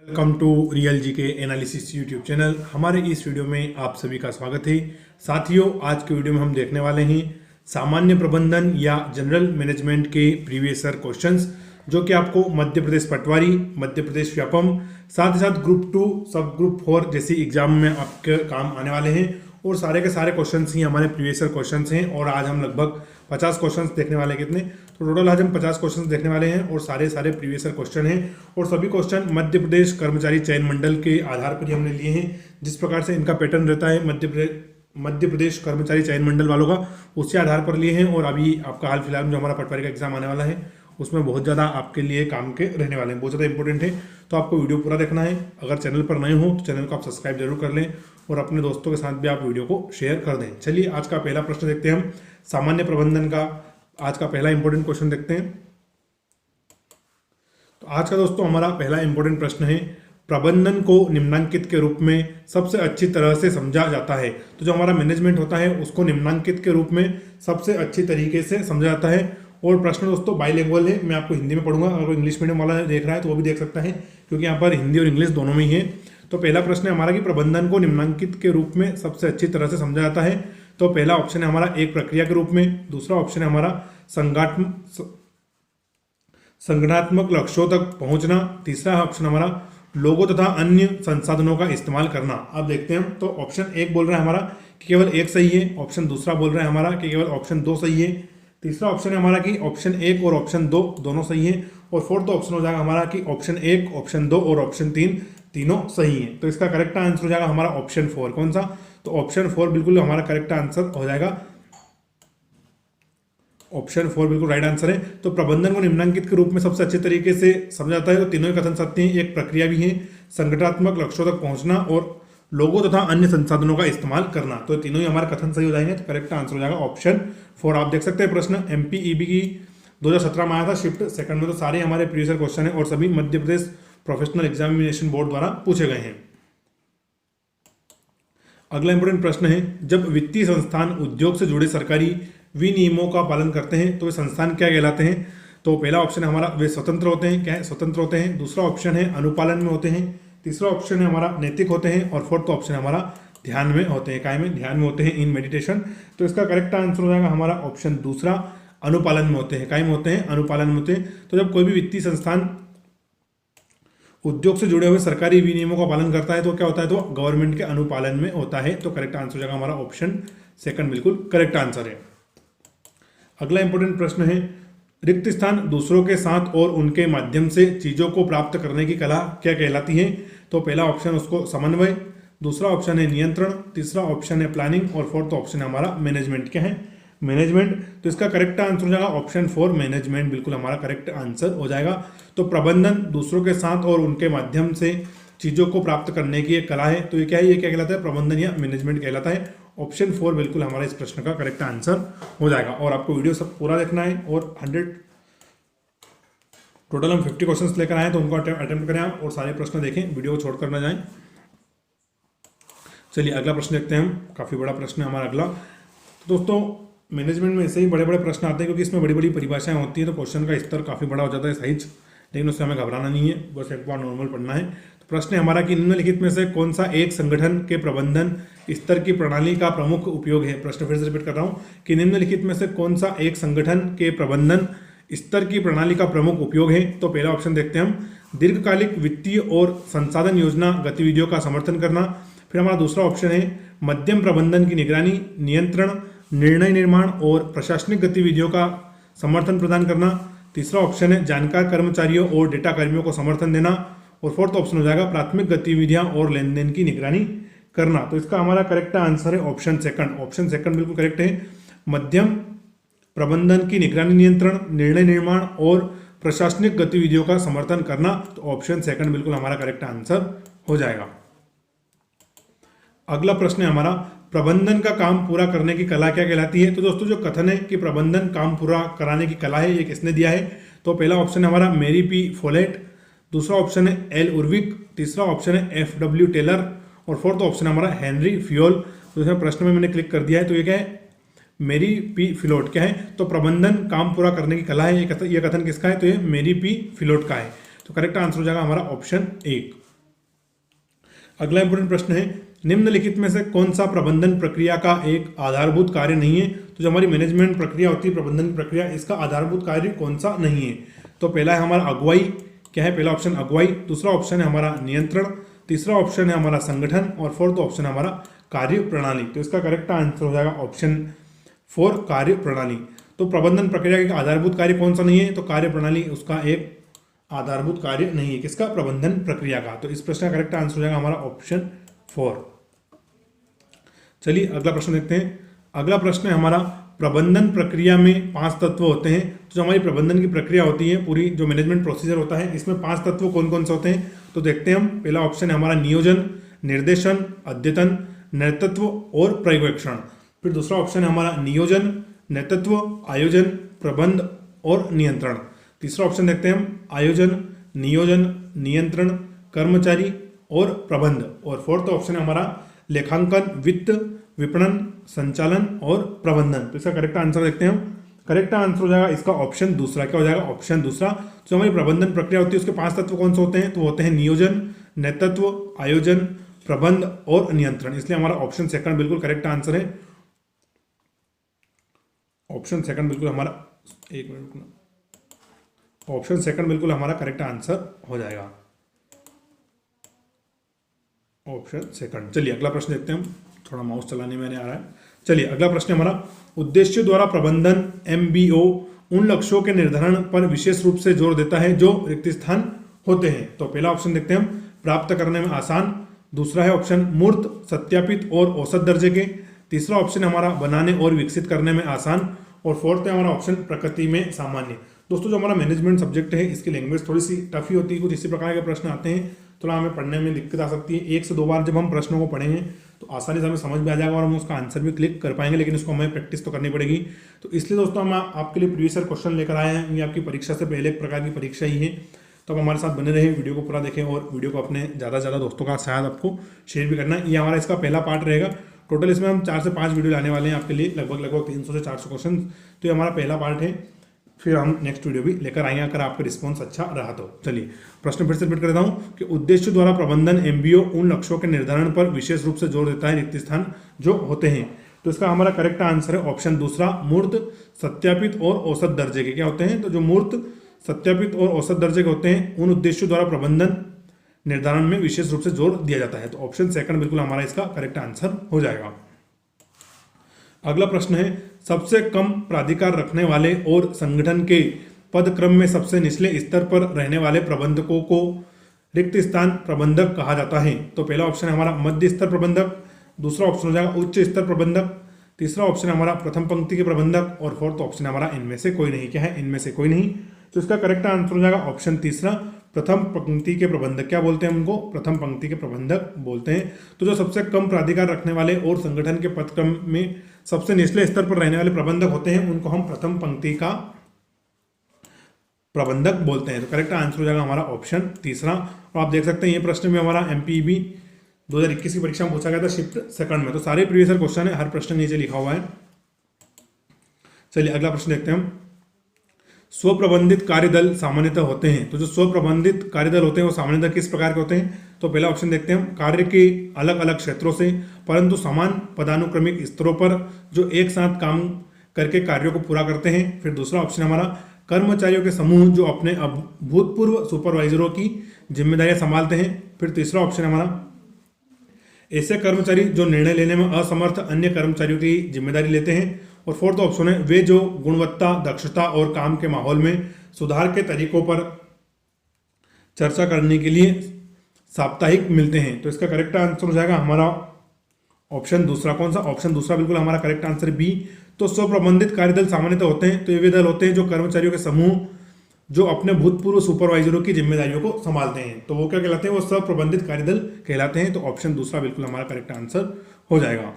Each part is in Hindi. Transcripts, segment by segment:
Welcome to real GK analysis YouTube channel. हमारे इस वीडियो में आप सभी का स्वागत है। साथियों, आज के वीडियो में हम देखने वाले हैं सामान्य प्रबंधन या जनरल मैनेजमेंट के प्रीवियस ईयर क्वेश्चंस, जो कि आपको मध्य प्रदेश पटवारी, मध्य प्रदेश व्यापम, साथ ही साथ ग्रुप 2, सब ग्रुप 4 जैसी एग्जाम में आपके काम आने वाले हैं। और सारे के सारे क्वेश्चंस ही हमारे प्रीवियस ईयर क्वेश्चंस हैं। और आज हम लगभग 50 क्वेश्चंस देखने वाले हैं। कितने तो टोटल आज हम 50 क्वेश्चंस देखने वाले हैं और सारे प्रीवियस ईयर क्वेश्चन हैं। और सभी क्वेश्चन मध्य प्रदेश कर्मचारी चयन मंडल के आधार पर ही हमने लिए हैं। जिस प्रकार से इनका पैटर्न रहता है मध्य प्रदेश कर्मचारी चयन मंडल वालों का, उसी आधार पर लिए हैं। और अभी आपका हाल फिलहाल में जो हमारा पटवारी का एग्जाम आने वाला है, उसमें बहुत ज़्यादा आपके लिए काम के रहने वाले हैं, बहुत ज़्यादा इंपॉर्टेंट है। तो आपको वीडियो पूरा देखना है। अगर चैनल पर नए हो तो चैनल को आप सब्सक्राइब जरूर कर लें और अपने दोस्तों के साथ भी आप वीडियो को शेयर कर दें। चलिए आज का पहला प्रश्न देखते हैं हम सामान्य प्रबंधन का। आज का पहला इंपॉर्टेंट क्वेश्चन देखते हैं। तो आज का दोस्तों हमारा पहला इंपॉर्टेंट प्रश्न है, प्रबंधन को निम्नांकित के रूप में सबसे अच्छी तरह से समझा जाता है। तो जो हमारा मैनेजमेंट होता है उसको निम्नांकित के रूप में सबसे अच्छी तरीके से समझा जाता है। और प्रश्न दोस्तों बाइलिंगुअल है, मैं आपको हिंदी में पढ़ूंगा। अगर इंग्लिश मीडियम वाला देख रहा है तो वो भी देख सकता है, क्योंकि यहाँ पर हिंदी और इंग्लिश दोनों में ही है। तो पहला प्रश्न है हमारा कि प्रबंधन को निम्नांकित के रूप में सबसे अच्छी तरह से समझा जाता है। तो पहला ऑप्शन है हमारा एक प्रक्रिया के रूप में, दूसरा ऑप्शन है हमारा संगठनात्मक लक्ष्यों तक पहुंचना, तीसरा ऑप्शन हमारा लोगों तथा अन्य संसाधनों का इस्तेमाल करना। अब देखते हैं। तो ऑप्शन एक बोल रहा है हमारा कि केवल एक सही है, ऑप्शन दूसरा बोल रहा है हमारा कि केवल ऑप्शन दो सही है, तीसरा ऑप्शन है हमारा कि ऑप्शन एक और ऑप्शन दो दोनों सही है, और फोर्थ ऑप्शन हो जाएगा हमारा कि ऑप्शन एक, ऑप्शन दो और ऑप्शन तीन तीनों सही है। तो इसका करेक्ट आंसर हो जाएगा हमारा ऑप्शन 4। कौन सा? तो ऑप्शन 4 बिल्कुल हमारा करेक्ट आंसर हो जाएगा। ऑप्शन 4 बिल्कुल राइट आंसर है। तो प्रबंधन को निम्नांकित के रूप में सबसे अच्छे तरीके से समझा जाता है। तो तीनों ही कथन सत्य हैं, एक प्रक्रिया भी है, संगठनात्मक लक्ष्यों तक पहुंचना और लोगों तथा अन्य संसाधनों का इस्तेमाल करना। तो तीनों ही हमारे कथन सही हो जाएंगे। तो करेक्ट आंसर हो जाएगा ऑप्शन 4। आप देख सकते हैं प्रश्न एमपीईबी की 2017 में आया था, शिफ्ट सेकंड में। तो सारे हमारे प्रीवियस क्वेश्चन है और सभी Madhya Pradesh professional examination board द्वारा पूछे गए हैं। अगला इंपोर्टेंट प्रश्न है, जब वित्तीय संस्थान उद्योग से जुड़े सरकारी विनियमों का पालन करते हैं तो वे संस्थान क्या कहलाते हैं? तो पहला ऑप्शन है हमारा वे स्वतंत्र होते हैं। क्या है? स्वतंत्र होते हैं। दूसरा ऑप्शन है अनुपालन में होते हैं। तीसरा ऑप्शन है हमारा नैतिक होते हैं। और फोर्थ ऑप्शन है हमारा ध्यान में होते हैं। काय में? ध्यान में होते हैं, इन मेडिटेशन। तो इसका करेक्ट आंसर हो जाएगा हमारा ऑप्शन दूसरा, अनुपालन में होते हैं। काय में होते हैं? अनुपालन में होते हैं। तो जब कोई भी वित्तीय संस्थान उद्योग से जुड़े हुए सरकारी विनियमों का पालन करता है तो क्या होता है? तो गवर्नमेंट के अनुपालन में होता है। तो करेक्ट आंसर हो जाएगा हमारा ऑप्शन सेकंड, बिल्कुल करेक्ट आंसर है। अगला इंपॉर्टेंट प्रश्न है, रिक्त स्थान दूसरों के साथ और उनके माध्यम से चीजों को प्राप्त करने की कला क्या कहलाती है? तो पहला ऑप्शन उसको समन्वय, दूसरा ऑप्शन है नियंत्रण, तीसरा ऑप्शन है प्लानिंग और फोर्थ ऑप्शन है हमारा मैनेजमेंट। क्या है? मैनेजमेंट। तो इसका करेक्ट आंसर हो जाएगा ऑप्शन 4, मैनेजमेंट, बिल्कुल हमारा करेक्ट आंसर हो जाएगा। तो प्रबंधन दूसरों के साथ और उनके माध्यम से चीजों को प्राप्त करने की एक कला है। तो ये क्या है? ये क्या कहलाता है? प्रबंधन या मैनेजमेंट कहलाता है। ऑप्शन 4 बिल्कुल हमारा इस प्रश्न का करेक्ट आंसर हो जाएगा। और आपको वीडियो सब पूरा देखना है और 100 टोटल हम 50 क्वेश्चंस लेकर आए, तो उनको अटेम्प्ट करें आप और सारे प्रश्न देखें, वीडियो को छोड़कर ना जाएं। चलिए अगला प्रश्न देखते हैं हम। काफ़ी बड़ा प्रश्न है हमारा अगला। तो दोस्तों मैनेजमेंट में ऐसे ही बड़े बड़े प्रश्न आते हैं, क्योंकि इसमें बड़ी बड़ी परिभाषाएं होती हैं, तो क्वेश्चन का स्तर काफ़ी बड़ा हो जाता है साइज, लेकिन उससे हमें घबराना नहीं है, बस एक बार नॉर्मल पढ़ना है। तो प्रश्न है हमारा कि निम्नलिखित में से कौन सा एक संगठन के प्रबंधन स्तर की प्रणाली का प्रमुख उपयोग है? प्रश्न फिर से रिपीट कर रहा हूँ कि निम्नलिखित में से कौन सा एक संगठन के प्रबंधन स्तर की प्रणाली का प्रमुख उपयोग है? तो पहला ऑप्शन देखते हैं हम, दीर्घकालिक वित्तीय और संसाधन योजना गतिविधियों का समर्थन करना। फिर हमारा दूसरा ऑप्शन है मध्यम प्रबंधन की निगरानी, नियंत्रण, निर्णय निर्माण और प्रशासनिक गतिविधियों का समर्थन प्रदान करना। तीसरा ऑप्शन है जानकार कर्मचारियों और डेटा कर्मियों को समर्थन देना। और फोर्थ ऑप्शन हो जाएगा प्राथमिक गतिविधियां और लेन देन की निगरानी करना। तो इसका हमारा करेक्ट आंसर है ऑप्शन सेकंड। ऑप्शन सेकंड बिल्कुल करेक्ट है। मध्यम प्रबंधन की निगरानी, नियंत्रण, निर्णय निर्माण और प्रशासनिक गतिविधियों का समर्थन करना। तो ऑप्शन सेकंड बिल्कुल हमारा करेक्ट आंसर हो जाएगा। अगला प्रश्न है हमारा, प्रबंधन का काम पूरा करने की कला क्या कहलाती है? तो दोस्तों जो कथन है कि प्रबंधन काम पूरा कराने की कला है, ये किसने दिया है? तो पहला ऑप्शन है हमारा मेरी पी फोलेट, दूसरा ऑप्शन है एल उर्विक, तीसरा ऑप्शन है FW टेलर और फोर्थ ऑप्शन है हमारा हेनरी फ्योल। तो इसमें प्रश्न में मैंने क्लिक कर दिया है। तो ये क्या है? मेरी पी फिलोट। क्या है? तो प्रबंधन काम पूरा करने की कला है, ये कथन किसका है? तो ये मेरी पी फिलोट का है। तो करेक्ट आंसर हो जाएगा हमारा ऑप्शन 1। अगला इंपोर्टेंट प्रश्न है, निम्नलिखित में से कौन सा प्रबंधन प्रक्रिया का एक आधारभूत कार्य नहीं है। तो जो हमारी मैनेजमेंट प्रक्रिया होती है, प्रबंधन की प्रक्रिया, इसका आधारभूत कार्य कौन सा नहीं है। तो पहला है हमारा अगुवाई, क्या है पहला ऑप्शन अगुवाई, दूसरा ऑप्शन है हमारा नियंत्रण, तीसरा ऑप्शन है हमारा संगठन और फोर्थ ऑप्शन है हमारा कार्य प्रणाली। तो इसका करेक्ट आंसर हो जाएगा ऑप्शन 4 कार्य प्रणाली। तो प्रबंधन प्रक्रिया का आधारभूत कार्य कौन सा नहीं है, तो कार्य प्रणाली उसका एक आधारभूत कार्य नहीं है, किसका, प्रबंधन प्रक्रिया का। तो इस प्रश्न का करेक्ट आंसर हो जाएगा हमारा ऑप्शन 4। चलिए अगला प्रश्न देखते हैं। अगला प्रश्न है हमारा, प्रबंधन प्रक्रिया में 5 तत्व होते हैं। तो जो हमारी प्रबंधन की प्रक्रिया होती है, पूरी जो मैनेजमेंट प्रोसीजर होता है, इसमें 5 तत्व कौन कौन से होते हैं। तो देखते हैं हम। पहला ऑप्शन है हमारा नियोजन, निर्देशन, अद्यतन, नेतृत्व और पर्यवेक्षण। फिर दूसरा ऑप्शन है हमारा नियोजन, नेतृत्व, आयोजन, प्रबंध और नियंत्रण। तीसरा ऑप्शन देखते हैं हम, आयोजन, नियोजन, नियंत्रण, कर्मचारी और प्रबंध। और फोर्थ ऑप्शन है हमारा लेखांकन, वित्त, विपणन, संचालन और प्रबंधन। तो इसका करेक्ट आंसर देखते हैं हम। करेक्ट आंसर हो जाएगा इसका ऑप्शन दूसरा। क्या हो जाएगा, ऑप्शन दूसरा। जो हमारी प्रबंधन प्रक्रिया होती है उसके 5 तत्व कौन से होते हैं, तो होते हैं नियोजन, नेतृत्व, आयोजन, प्रबंध और नियंत्रण। इसलिए हमारा ऑप्शन सेकंड बिल्कुल करेक्ट आंसर है। ऑप्शन सेकंड बिल्कुल हमारा, एक मिनट, ऑप्शन सेकंड बिल्कुल हमारा करेक्ट आंसर हो जाएगा, ऑप्शन सेकंड। चलिए अगला प्रश्न देखते हैं हम। थोड़ा माउस चलाने में आ रहा है। चलिए अगला प्रश्न हमारा, उद्देश्य द्वारा प्रबंधन MBO उन लक्ष्यों के निर्धारण पर विशेष रूप से जोर देता है जो रिक्त स्थान होते हैं। तो पहला ऑप्शन देखते हैं हम, प्राप्त करने में आसान। दूसरा है ऑप्शन मूर्त, सत्यापित और औसत दर्जे के। तीसरा ऑप्शन हमारा बनाने और विकसित करने में आसान। और फोर्थ है हमारा ऑप्शन प्रकृति में सामान्य। दोस्तों जो हमारा मैनेजमेंट सब्जेक्ट है, इसकी लैंग्वेज थोड़ी सी टफ ही होती है, कुछ इसी प्रकार के प्रश्न आते हैं, थोड़ा हमें पढ़ने में दिक्कत आ सकती है। 1 से 2 बार जब हम प्रश्नों को पढ़ेंगे तो आसानी से हमें समझ में आ जाएगा और हम उसका आंसर भी क्लिक कर पाएंगे, लेकिन उसको हमें प्रैक्टिस तो करनी पड़ेगी। तो इसलिए दोस्तों हम आपके लिए प्रीवियस ईयर क्वेश्चन लेकर आए हैं। ये आपकी परीक्षा से पहले एक प्रकार की परीक्षा ही है। तो आप हमारे साथ बने रहे, वीडियो को पूरा देखें और वीडियो को अपने ज़्यादा से ज़्यादा दोस्तों का शायद आपको शेयर भी करना है। ये हमारा इसका पहला पार्ट रहेगा। टोटल इसमें हम 4 से 5 वीडियो लाने वाले हैं आपके लिए, लगभग 300 से 400 क्वेश्चन। तो ये हमारा पहला पार्ट है, फिर हम नेक्स्ट वीडियो भी लेकर आएंगे अगर आपका रिस्पॉन्स अच्छा रहा तो। चलिए प्रश्न फिर से रिपीट कर देता हूँ कि उद्देश्य द्वारा प्रबंधन MBO उन लक्ष्यों के निर्धारण पर विशेष रूप से जोर देता है रिक्त स्थान जो होते हैं। तो इसका हमारा करेक्ट आंसर है ऑप्शन दूसरा, मूर्त, सत्यापित और औसत दर्जे के। क्या होते हैं, तो जो मूर्त, सत्यापित और औसत दर्जे के होते हैं, उन उद्देश्यों द्वारा प्रबंधन निर्धारण में विशेष रूप से जोर दिया जाता है। तो ऑप्शन सेकंड बिल्कुल हमारा इसका करेक्ट आंसर हो जाएगा। अगला प्रश्न है, सबसे कम प्राधिकार रखने वाले और संगठन के पद क्रम में सबसे निचले स्तर पर रहने वाले प्रबंधकों को रिक्त स्थान प्रबंधक कहा जाता है। तो पहला ऑप्शन है हमारा मध्य स्तर प्रबंधक, दूसरा ऑप्शन हो जाएगा उच्च स्तर प्रबंधक, तीसरा ऑप्शन है हमारा प्रथम पंक्ति के प्रबंधक और फोर्थ ऑप्शन है हमारा इनमें से कोई नहीं। क्या है, इनमें से कोई नहीं। तो इसका करेक्ट आंसर हो जाएगा ऑप्शन तीसरा, प्रथम पंक्ति के प्रबंधक। क्या बोलते हैं उनको, प्रथम पंक्ति के प्रबंधक बोलते हैं। तो जो सबसे कम प्राधिकार रखने वाले और संगठन के पद क्रम में सबसे निचले स्तर पर रहने वाले प्रबंधक होते हैं, उनको हम प्रथम पंक्ति का प्रबंधक बोलते हैं। तो करेक्ट आंसर हो जाएगा हमारा ऑप्शन तीसरा। और आप देख सकते हैं ये प्रश्न में हमारा MPEB 2021 की परीक्षा में पूछा गया था शिफ्ट सेकंड में। तो सारे प्रीवियस ईयर क्वेश्चन है, हर प्रश्न नीचे लिखा हुआ है। चलिए अगला प्रश्न देखते हैं हम। स्वप्रबंधित कार्यदल सामान्यतः होते हैं। तो जो स्वप्रबंधित कार्यदल होते हैं वो सामान्यतः किस प्रकार के होते हैं। तो पहला ऑप्शन देखते हैं हम, कार्य के अलग अलग क्षेत्रों से परंतु समान पदानुक्रमिक स्तरों पर जो एक साथ काम करके कार्यों को पूरा करते हैं। फिर दूसरा ऑप्शन हमारा, कर्मचारियों के समूह जो अपने भूतपूर्व सुपरवाइजरों की जिम्मेदारियां संभालते हैं। फिर तीसरा ऑप्शन हमारा, ऐसे कर्मचारी जो निर्णय लेने में असमर्थ अन्य कर्मचारियों की जिम्मेदारी लेते हैं। और फोर्थ ऑप्शन है, वे जो गुणवत्ता, दक्षता और काम के माहौल में सुधार के तरीकों पर चर्चा करने के लिए साप्ताहिक मिलते हैं। तो इसका करेक्ट आंसर हो जाएगा हमारा ऑप्शन दूसरा। कौन सा, ऑप्शन दूसरा बिल्कुल हमारा करेक्ट आंसर बी। तो स्वप्रबंधित कार्यदल सामान्यतः होते हैं, तो ये वे दल होते हैं जो कर्मचारियों के समूह जो अपने भूतपूर्व सुपरवाइजरों की जिम्मेदारियों को संभालते हैं। तो वो क्या कहलाते हैं, वो स्वप्रबंधित कार्यदल कहलाते हैं। तो ऑप्शन दूसरा बिल्कुल हमारा करेक्ट आंसर हो जाएगा।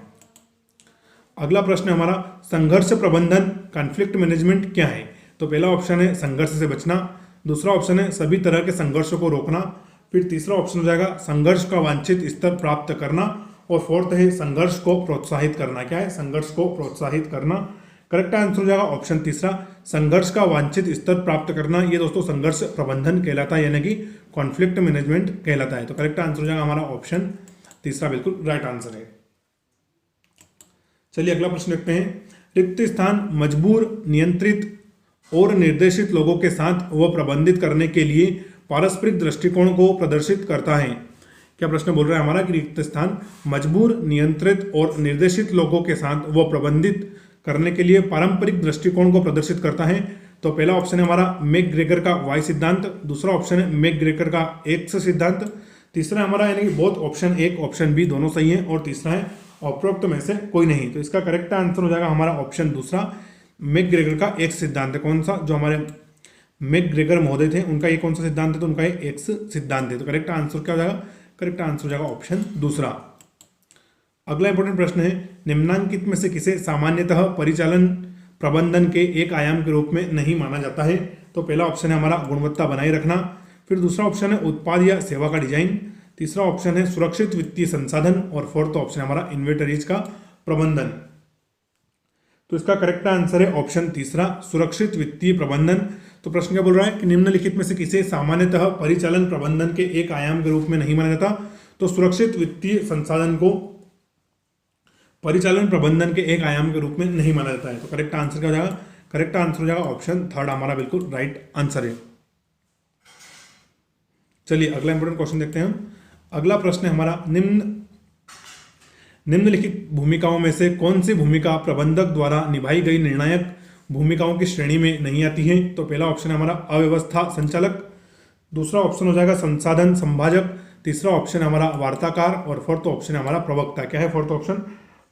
अगला प्रश्न हमारा, संघर्ष प्रबंधन कॉन्फ्लिक्ट मैनेजमेंट क्या है। तो पहला ऑप्शन है संघर्ष से बचना, दूसरा ऑप्शन है सभी तरह के संघर्षों को रोकना, फिर तीसरा ऑप्शन हो जाएगा संघर्ष का वांछित स्तर प्राप्त करना, और फोर्थ है संघर्ष को प्रोत्साहित करना। क्या है, संघर्ष को प्रोत्साहित करना। करेक्ट आंसर हो जाएगा ऑप्शन तीसरा, संघर्ष का वांछित स्तर प्राप्त करना। ये दोस्तों संघर्ष प्रबंधन कहलाता है, यानी कि कॉन्फ्लिक्ट मैनेजमेंट कहलाता है। तो करेक्ट आंसर हो जाएगा हमारा ऑप्शन तीसरा बिल्कुल राइट आंसर है। चलिए अगला प्रश्न देखते हैं। रिक्त स्थान मजबूर, नियंत्रित और निर्देशित लोगों के साथ व प्रबंधित करने के लिए पारस्परिक दृष्टिकोण को प्रदर्शित करता है। क्या प्रश्न बोल रहा है हमारा कि रिक्त स्थान मजबूर, नियंत्रित और निर्देशित लोगों के साथ व प्रबंधित करने के लिए पारंपरिक दृष्टिकोण को प्रदर्शित करता है। तो पहला ऑप्शन है हमारा मैकग्रेगर का वाई सिद्धांत, दूसरा ऑप्शन है मैकग्रेगर का एक्स सिद्धांत, तीसरा हमारा यानी कि बोथ ऑप्शन एक ऑप्शन बी दोनों सही है, और तीसरा है उपरोक्त में से कोई नहीं। तो इसका करेक्ट आंसर हो जाएगा हमारा ऑप्शन दूसरा, मैकग्रेगर का एक्स सिद्धांत। कौन सा? जो हमारे मैकग्रेगर महोदय थे उनका ये कौन सा सिद्धांत है? तो उनका ये एक्स सिद्धांत है। तो करेक्ट आंसर क्या हो जाएगा? करेक्ट आंसर हो जाएगा ऑप्शन दूसरा। अगला इंपॉर्टेंट प्रश्न है, निम्नांकित में से किसे सामान्यतः परिचालन प्रबंधन के एक आयाम के रूप में नहीं माना जाता है? तो पहला ऑप्शन है हमारा गुणवत्ता बनाए रखना, फिर दूसरा ऑप्शन है उत्पाद या सेवा का डिजाइन, तीसरा ऑप्शन है सुरक्षित वित्तीय संसाधन, और फोर्थ ऑप्शन है हमारा इन्वेंटरीज का प्रबंधन। तो इसका करेक्ट आंसर है ऑप्शन तीसरा, सुरक्षित वित्तीय प्रबंधन। तो प्रश्न क्या बोल रहा है कि निम्नलिखित में से किसे सामान्यतः परिचालन प्रबंधन के एक आयाम के रूप में नहीं माना जाता? तो सुरक्षित वित्तीय संसाधन को परिचालन प्रबंधन के एक आयाम के रूप में नहीं माना जाता है। तो करेक्ट आंसर क्या हो जाएगा? करेक्ट आंसर हो जाएगा ऑप्शन थर्ड, हमारा बिल्कुल राइट आंसर है। चलिए अगला इंपॉर्टेंट क्वेश्चन देखते हैं हम। अगला प्रश्न है हमारा, निम्नलिखित भूमिकाओं में से कौन सी भूमिका प्रबंधक द्वारा निभाई गई निर्णायक भूमिकाओं की श्रेणी में नहीं आती है? तो पहला ऑप्शन है हमारा अव्यवस्था संचालक, दूसरा ऑप्शन हो जाएगा संसाधन संभाजक, तीसरा ऑप्शन है हमारा वार्ताकार, और फोर्थ ऑप्शन है हमारा प्रवक्ता। क्या है फोर्थ ऑप्शन?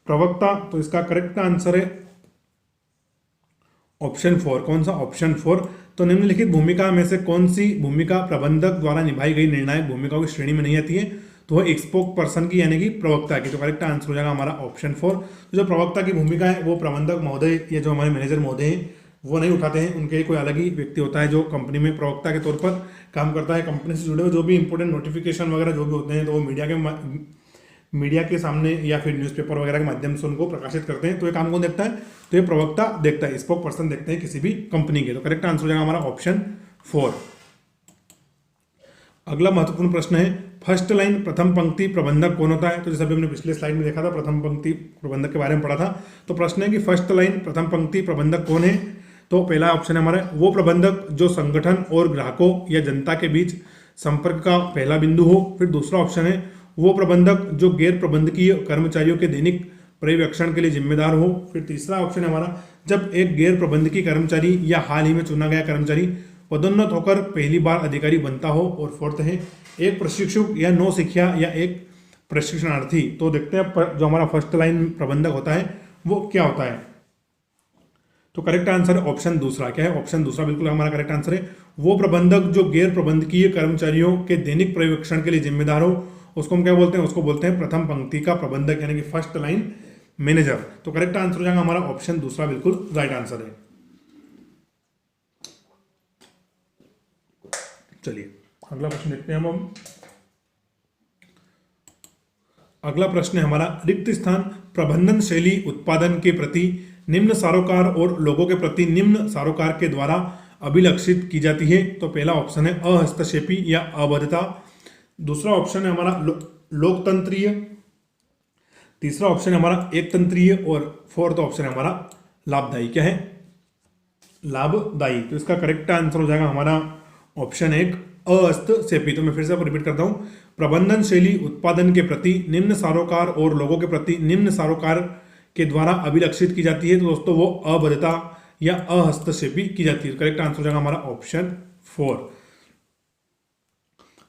प्रवक्ता। तो इसका करेक्ट आंसर है ऑप्शन फोर। कौन सा? Option four. तो निम्नलिखित भूमिका में से कौन सी भूमिका प्रबंधक द्वारा निभाई गई निर्णायक भूमिकाओं की श्रेणी में नहीं आती है? तो वह स्पोक पर्सन की यानी कि प्रवक्ता की। तो करेक्ट आंसर हो जाएगा हमारा ऑप्शन फोर। तो जो प्रवक्ता की भूमिका है वो प्रबंधक महोदय या जो हमारे मैनेजर महोदय हैं वो नहीं उठाते हैं, उनके कोई अलग ही व्यक्ति होता है जो कंपनी में प्रवक्ता के तौर पर काम करता है। कंपनी से जुड़े हुए जो भी इंपॉर्टेंट नोटिफिकेशन वगैरह जो भी होते हैं तो वो मीडिया के सामने या फिर न्यूज़पेपर वगैरह के माध्यम से उनको प्रकाशित करते हैं। तो ये काम कौन देखता है? तो ये प्रवक्ता देखता है, स्पोक पर्सन देखते हैं किसी भी कंपनी के। तो करेक्ट आंसर हो जाएगा हमारा ऑप्शन फोर। अगला महत्वपूर्ण प्रश्न है, फर्स्ट लाइन प्रथम पंक्ति प्रबंधक कौन होता है? तो जैसे अभी हमने पिछले स्लाइड में देखा था, प्रथम पंक्ति प्रबंधक के बारे में पढ़ा था। तो प्रश्न है कि फर्स्ट लाइन प्रथम पंक्ति प्रबंधक कौन है? तो पहला ऑप्शन है हमारा वो प्रबंधक जो संगठन और ग्राहकों या जनता के बीच संपर्क का पहला बिंदु हो। फिर दूसरा ऑप्शन है वो प्रबंधक जो गैर प्रबंधकीय कर्मचारियों के दैनिक पर्यवेक्षण के लिए जिम्मेदार हो। फिर तीसरा ऑप्शन है हमारा जब एक गैर प्रबंधकीय कर्मचारी या हाल ही में चुना गया कर्मचारी पदोन्नत होकर पहली बार अधिकारी बनता हो। और फोर्थ है एक प्रशिक्षु या नौसिखिया या एक प्रशिक्षणार्थी। तो देखते हैं जो हमारा फर्स्ट लाइन प्रबंधक होता है वो क्या होता है। तो करेक्ट आंसर है ऑप्शन दूसरा। क्या है? ऑप्शन दूसरा बिल्कुल हमारा करेक्ट आंसर है। वो प्रबंधक जो गैर प्रबंधकीय कर्मचारियों के दैनिक पर्यवेक्षण के लिए जिम्मेदार हो उसको हम क्या बोलते हैं? उसको बोलते हैं प्रथम पंक्ति का प्रबंधक यानी कि फर्स्ट लाइन मैनेजर। तो करेक्ट आंसर हो जाएगा हमारा ऑप्शन दूसरा बिल्कुल राइट आंसर है। चलिए अगला प्रश्न देखते हैं हम। अगला प्रश्न है हमारा, रिक्त स्थान प्रबंधन शैली उत्पादन के प्रति निम्न सारोकार और लोगों के प्रति निम्न सारोकार के द्वारा अभिलक्षित की जाती है। तो पहला ऑप्शन है अहस्तक्षेपी या अबद्धता, दूसरा ऑप्शन है हमारा लोकतंत्रीय, तीसरा ऑप्शन है हमारा एकतंत्रीय, और फोर्थ ऑप्शन है हमारा लाभदायी। क्या है? लाभदायी। तो इसका करेक्ट आंसर हो जाएगा हमारा ऑप्शन एक अहस्तक्षेपी। तो मैं फिर से रिपीट करता हूं, प्रबंधन शैली उत्पादन के प्रति निम्न सारोकार और लोगों के प्रति निम्न सारोकार के द्वारा अभिलक्षित की जाती है। तो दोस्तों वो अबद्धता या अहस्तक्षेपी की जाती है। करेक्ट आंसर हो जाएगा हमारा ऑप्शन फोर।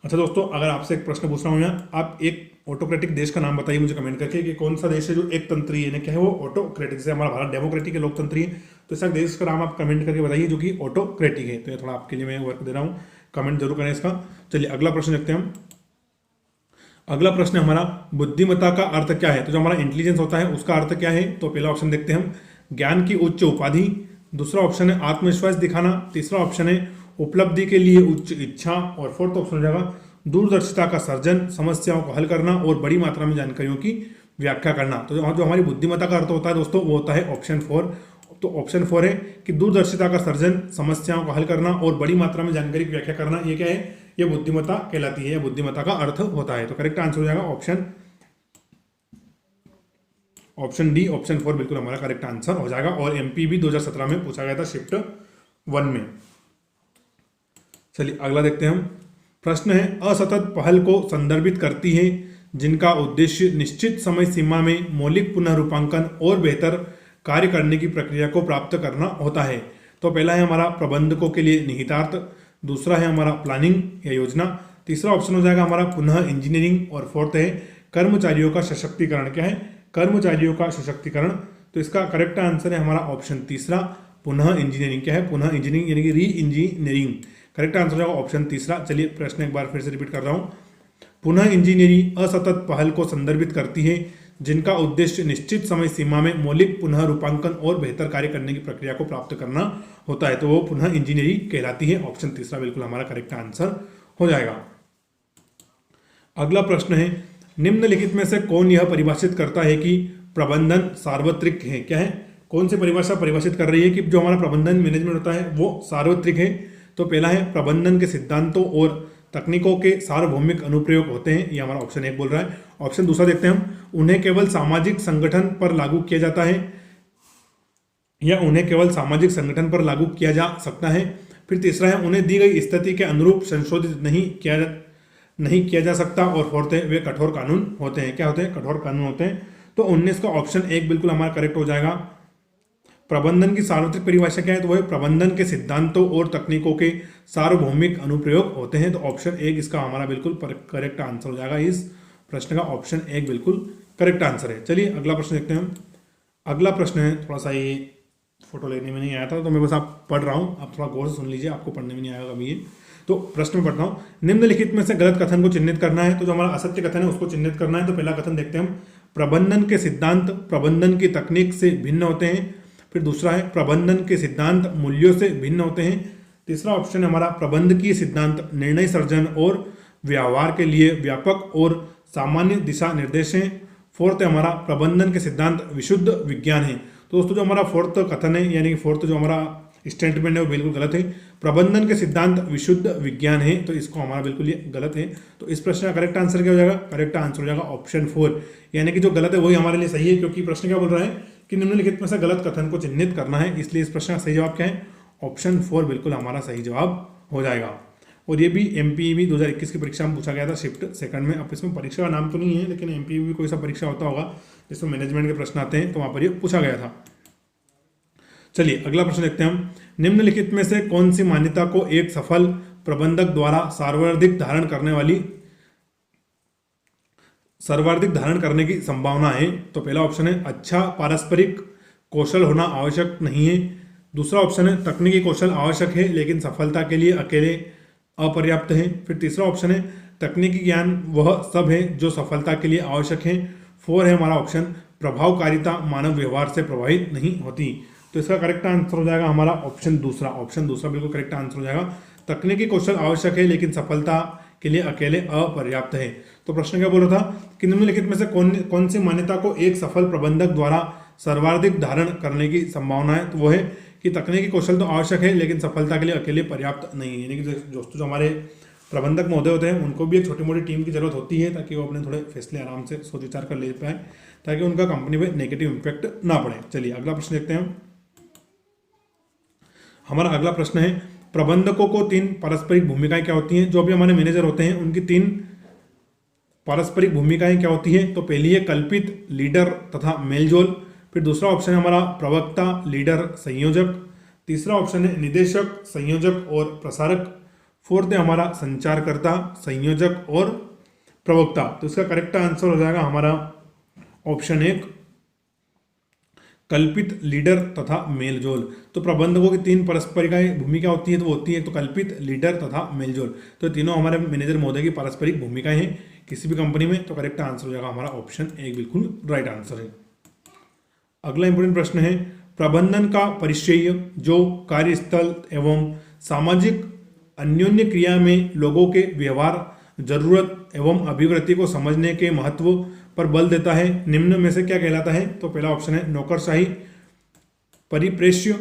अच्छा दोस्तों, अगर आपसे एक प्रश्न पूछ रहा हूँ मैं, आप एक ऑटोक्रेटिक देश का नाम बताइए मुझे कमेंट करके कि कौन सा देश है जो एक तंत्रीय है, क्या है वो ऑटोक्रेटिक। जैसे हमारा भारत डेमोक्रेटिक है, लोकतंत्रीय, तो ऐसा देश का नाम आप कमेंट करके बताइए जो कि ऑटोक्रेटिक है। तो ये थोड़ा आपके लिए मैं वर्क दे रहा हूँ, कमेंट जरूर करें इसका। चलिए अगला प्रश्न देखते हैं हम। अगला प्रश्न हमारा, बुद्धिमत्ता का अर्थ क्या है? तो जो हमारा इंटेलिजेंस होता है उसका अर्थ क्या है? तो पहला ऑप्शन देखते हैं हम, ज्ञान की उच्च उपाधि, दूसरा ऑप्शन है आत्मविश्वास दिखाना, तीसरा ऑप्शन है उपलब्धि के लिए उच्च इच्छा, और फोर्थ ऑप्शन हो जाएगा दूरदर्शिता का सर्जन, समस्याओं को हल करना और बड़ी मात्रा में जानकारियों की व्याख्या करना। तो जो हमारी बुद्धिमत्ता का अर्थ होता है दोस्तों वो होता है ऑप्शन फोर, तो ऑप्शन 4 है कि दूरदर्शिता का सर्जन, समस्याओं का हल करना और बड़ी मात्रा में जानकारी की व्याख्या करना, ये क्या है, ये बुद्धिमत्ता कहलाती है, या बुद्धिमत्ता का अर्थ होता है। तो करेक्ट आंसर हो जाएगा ऑप्शन डी, ऑप्शन 4 बिल्कुल हमारा करेक्ट आंसर हो जाएगा। और एमपी भी 2017 में पूछा गया था शिफ्ट 1 में। चलिए अगला देखते हैं हम। प्रश्न है, असतत पहल को संदर्भित करती है जिनका उद्देश्य निश्चित समय सीमा में मौलिक पुनः रूपांकन और बेहतर कार्य करने की प्रक्रिया को प्राप्त करना होता है। तो पहला है हमारा प्रबंधकों के लिए निहितार्थ, दूसरा है हमारा प्लानिंग या योजना, तीसरा ऑप्शन हो जाएगा हमारा पुनः इंजीनियरिंग, और फोर्थ है कर्मचारियों का सशक्तिकरण। क्या है, कर्मचारियों का सशक्तिकरण। तो इसका करेक्ट आंसर है हमारा ऑप्शन तीसरा, पुनः इंजीनियरिंग। क्या है, पुनः इंजीनियरिंग यानी कि री इंजीनियरिंग। करेक्ट आंसर होगा ऑप्शन तीसरा। चलिए प्रश्न एक बार फिर से रिपीट कर रहा हूं। पुनः इंजीनियरिंग असतत पहल को संदर्भित करती है जिनका उद्देश्य निश्चित समय सीमा में मौलिक पुनः रूपांकन और बेहतर कार्य करने की प्रक्रिया को प्राप्त करना होता है, तो वो पुनः इंजीनियरिंग कहलाती है। ऑप्शन तीसरा बिल्कुल हमारा करेक्ट आंसर हो जाएगा। अगला प्रश्न है, निम्नलिखित में से कौन यह परिभाषित करता है कि प्रबंधन सार्वत्रिक है। क्या है, कौन सी परिभाषा परिभाषित कर रही है कि जो हमारा प्रबंधन मैनेजमेंट होता है वो सार्वत्रिक है। तो पहला है, प्रबंधन के सिद्धांतों और तकनीकों के सार्वभौमिक अनुप्रयोग होते हैं, ये हमारा ऑप्शन 1 बोल रहा है। ऑप्शन दूसरा देखते हैं हम, उन्हें केवल सामाजिक संगठन पर लागू किया जाता है, या उन्हें केवल सामाजिक संगठन पर लागू किया जा सकता है। फिर तीसरा है, उन्हें दी गई स्थिति के अनुरूप संशोधित नहीं किया जा सकता, और फोर्थ है, वे कठोर कानून होते हैं। क्या होते हैं, कठोर कानून होते हैं। तो 19 का ऑप्शन 1 बिल्कुल हमारा करेक्ट हो जाएगा। प्रबंधन की सार्वत्रिक परिभाषा क्या है, तो वह प्रबंधन के सिद्धांतों और तकनीकों के सार्वभौमिक अनुप्रयोग होते हैं। तो ऑप्शन 1 इसका हमारा बिल्कुल करेक्ट आंसर हो जाएगा। इस प्रश्न का ऑप्शन 1 बिल्कुल करेक्ट आंसर है। चलिए अगला प्रश्न देखते हैं हम। अगला प्रश्न है, थोड़ा सा ये फोटो लेने में नहीं आया था तो मैं बस आप पढ़ रहा हूँ, आप थोड़ा गौर से सुन लीजिए, आपको पढ़ने में नहीं आएगा कभी ये। तो प्रश्न में पढ़ता हूँ, निम्नलिखित में से गलत कथन को चिन्हित करना है। तो जो हमारा असत्य कथन है उसको चिन्हित करना है। तो पहला कथन देखते हैं हम, प्रबंधन के सिद्धांत प्रबंधन की तकनीक से भिन्न होते हैं। फिर दूसरा है, प्रबंधन के सिद्धांत मूल्यों से भिन्न होते हैं। तीसरा ऑप्शन है हमारा, प्रबंधकीय सिद्धांत निर्णय सर्जन और व्यवहार के लिए व्यापक और सामान्य दिशा निर्देश हैं। फोर्थ है हमारा, प्रबंधन के सिद्धांत विशुद्ध विज्ञान है। तो दोस्तों जो हमारा फोर्थ कथन है यानी कि फोर्थ जो हमारा स्टेटमेंट है वो बिल्कुल गलत है। प्रबंधन के सिद्धांत विशुद्ध विज्ञान है, तो इसको हमारा बिल्कुल ये गलत है। तो इस प्रश्न का करेक्ट आंसर क्या हो जाएगा, करेक्ट आंसर हो जाएगा ऑप्शन 4, यानी कि जो गलत है वही हमारे लिए सही है, क्योंकि प्रश्न क्या बोल रहा है कि निम्नलिखित में से गलत कथन को चिन्हित करना है, इसलिए इस प्रश्न का सही जवाब क्या है, ऑप्शन 4 बिल्कुल हमारा सही जवाब हो जाएगा। और ये भी एमपीईबी 2021 की परीक्षा में पूछा गया था शिफ्ट सेकंड में। अब इसमें परीक्षा का नाम तो नहीं है, लेकिन एमपीईबी कोई सा परीक्षा होता होगा जिसमें मैनेजमेंट के प्रश्न आते हैं, तो वहां पर ये पूछा गया था। चलिए अगला प्रश्न देखते हैं हम, निम्नलिखित में से कौन सी मान्यता को एक सफल प्रबंधक द्वारा सर्वाधिक धारण करने की संभावना है। तो पहला ऑप्शन है, अच्छा पारस्परिक कौशल होना आवश्यक नहीं है। दूसरा ऑप्शन है, तकनीकी कौशल आवश्यक है लेकिन सफलता के लिए अकेले अपर्याप्त है। फिर तीसरा ऑप्शन है, तकनीकी ज्ञान वह सब है जो सफलता के लिए आवश्यक है। 4 है हमारा ऑप्शन, प्रभावकारिता मानव व्यवहार से प्रभावित नहीं होती। तो इसका करेक्ट आंसर हो जाएगा हमारा ऑप्शन दूसरा। ऑप्शन दूसरा बिल्कुल करेक्ट आंसर हो जाएगा, तकनीकी कौशल आवश्यक है लेकिन सफलता के लिए अकेले अपर्याप्त है। तो प्रश्न क्या बोल रहा था कि निम्नलिखित में से कौन सी मान्यता को एक सफल प्रबंधक द्वारा सर्वाधिक धारण करने की संभावना है। तो वो है कि तकनीकी कौशल तो आवश्यक है लेकिन सफलता के लिए अकेले पर्याप्त नहीं है। यानी कि दोस्तों जो हमारे प्रबंधक महोदय होते हैं उनको भी एक छोटी मोटी टीम की जरूरत होती है, ताकि वो अपने थोड़े फैसले आराम से सोच विचार कर ले पाए, ताकि उनका कंपनी पे नेगेटिव इंपैक्ट ना पड़े। चलिए अगला प्रश्न देखते हैं। हमारा अगला प्रश्न है, प्रबंधकों को 3 पारस्परिक भूमिकाएं क्या होती हैं। जो भी हमारे मैनेजर होते हैं उनकी 3 पारस्परिक भूमिकाएं क्या होती है। तो पहली है कल्पित, लीडर तथा मेलजोल। फिर दूसरा ऑप्शन है हमारा प्रवक्ता, लीडर, संयोजक। तीसरा ऑप्शन है निदेशक, संयोजक और प्रसारक। फोर्थ है हमारा संचारकर्ता, संयोजक और प्रवक्ता। तो इसका करेक्ट आंसर हो जाएगा हमारा ऑप्शन 1, कल्पित, लीडर तथा मेलजोल। तो प्रबंधकों की 3 पारस्परिक भूमिका होती है, तो वो होती है तो कल्पित, लीडर तथा मेलजोल। तो तीनों हमारे मैनेजर महोदय की पारस्परिक भूमिकाएं हैं किसी भी कंपनी में। तो करेक्ट आंसर हो जाएगा हमारा ऑप्शन 1 बिल्कुल राइट आंसर है। अगला इंपोर्टेंट प्रश्न है, प्रबंधन का परिचय जो कार्यस्थल एवं सामाजिक अन्योन्य क्रिया में लोगों के व्यवहार, जरूरत एवं अभिवृत्ति को समझने के महत्व पर बल देता है, निम्न में से क्या कहलाता है। तो पहला ऑप्शन है नौकरशाही, परिप्रेक्ष्य,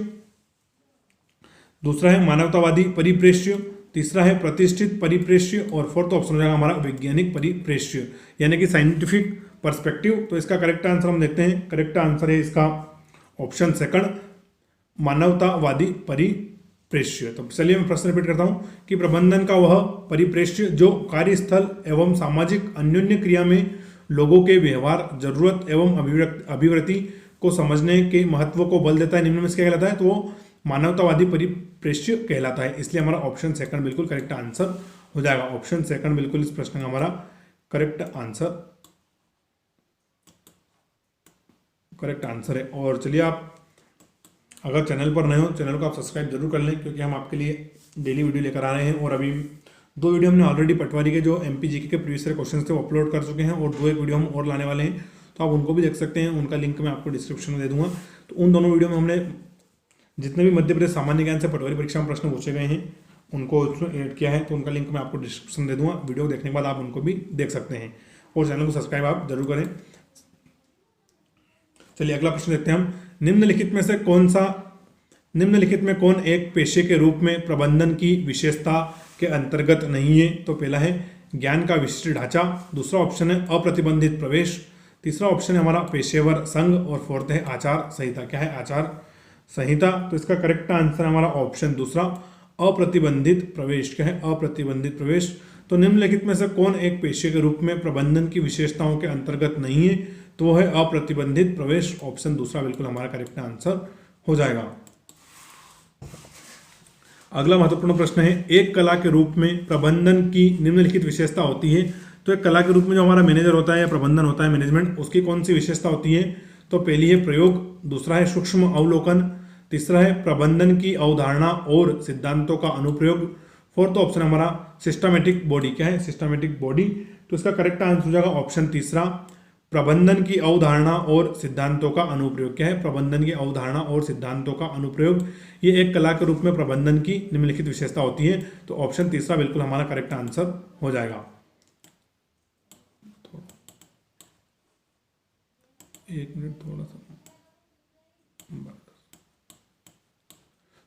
दूसरा है मानवतावादी परिप्रेक्ष्य, तीसरा है प्रतिष्ठित परिप्रेक्ष्य और फोर्थ ऑप्शन हो जाएगा हमारा वैज्ञानिक परिप्रेक्ष्य यानी कि साइंटिफिक पर्सपेक्टिव। तो इसका करेक्ट आंसर हम देखते हैं। करेक्ट आंसर है इसका ऑप्शन सेकंड, मानवतावादी परिप्रेक्ष्य। तो चलिए मैं प्रश्न रिपीट करता हूं कि प्रबंधन का वह परिप्रेक्ष्य जो कार्यस्थल एवं सामाजिक अन्योन्य क्रिया में लोगों के व्यवहार, जरूरत एवं अभिवृत्ति को समझने के महत्व को बल देता है, निम्न में से क्या कहलाता है? तो वो मानवतावादी परिप्रेक्ष्य कहलाता है। इसलिए हमारा ऑप्शन सेकंड बिल्कुल करेक्ट आंसर हो जाएगा। ऑप्शन सेकंड बिल्कुल इस प्रश्न का हमारा करेक्ट आंसर है। और चलिए, आप अगर चैनल पर नए हो, चैनल को आप सब्सक्राइब जरूर कर लें, क्योंकि हम आपके लिए डेली वीडियो लेकर आ रहे हैं। और अभी 2 वीडियो हमने ऑलरेडी पटवारी के जो MPGK के प्रीवियस ईयर क्वेश्चन थे वो अपलोड कर चुके हैं, और 2 एक वीडियो हम और लाने वाले हैं, तो आप उनको भी देख सकते हैं। उनका लिंक मैं आपको डिस्क्रिप्शन में दे दूंगा। तो उन दोनों वीडियो में हमने जितने भी मध्य प्रदेश सामान्य ज्ञान से पटवारी परीक्षा में प्रश्न पूछे गए हैं उनको उसमें ऐड किया है, तो उनका लिंक मैं आपको डिस्क्रिप्शन दे दूंगा। वीडियो देखने के बाद आप उनको भी देख सकते हैं, और चैनल को सब्सक्राइब आप जरूर करें। चलिए अगला प्रश्न देखते हैं हम। निम्नलिखित में कौन एक पेशे के रूप में प्रबंधन की विशेषता के अंतर्गत नहीं है? तो पहला है ज्ञान का विशिष्ट ढांचा, दूसरा ऑप्शन है अप्रतिबंधित प्रवेश, तीसरा ऑप्शन है हमारा पेशेवर संघ, और फोर्थ है आचार संहिता। क्या है? आचार संहिता। तो इसका करेक्ट आंसर हमारा ऑप्शन दूसरा, अप्रतिबंधित प्रवेश। क्या है? अप्रतिबंधित प्रवेश। तो निम्नलिखित में से कौन एक पेशे के रूप में प्रबंधन की विशेषताओं के अंतर्गत नहीं है? तो वो है अप्रतिबंधित प्रवेश। ऑप्शन दूसरा बिल्कुल हमारा करेक्ट आंसर हो जाएगा। अगला महत्वपूर्ण प्रश्न है, एक कला के रूप में प्रबंधन की निम्नलिखित विशेषता होती है। तो एक कला के रूप में जो हमारा मैनेजर होता है या प्रबंधन होता है, मैनेजमेंट, उसकी कौन सी विशेषता होती है? तो पहली है प्रयोग, दूसरा है सूक्ष्म अवलोकन, तीसरा है प्रबंधन की अवधारणा और सिद्धांतों का अनुप्रयोग, फोर्थ ऑप्शन हमारा सिस्टमैटिक बॉडी। क्या है? Systematic body. तो इसका करेक्ट आंसर हो जाएगा ऑप्शन तीसरा, प्रबंधन की अवधारणा और सिद्धांतों का अनुप्रयोग। क्या है? प्रबंधन की अवधारणा और सिद्धांतों का अनुप्रयोग, ये एक कला के रूप में प्रबंधन की निम्नलिखित विशेषता होती है। तो ऑप्शन तीसरा बिल्कुल हमारा करेक्ट आंसर हो जाएगा। एक मिनट थोड़ा सा,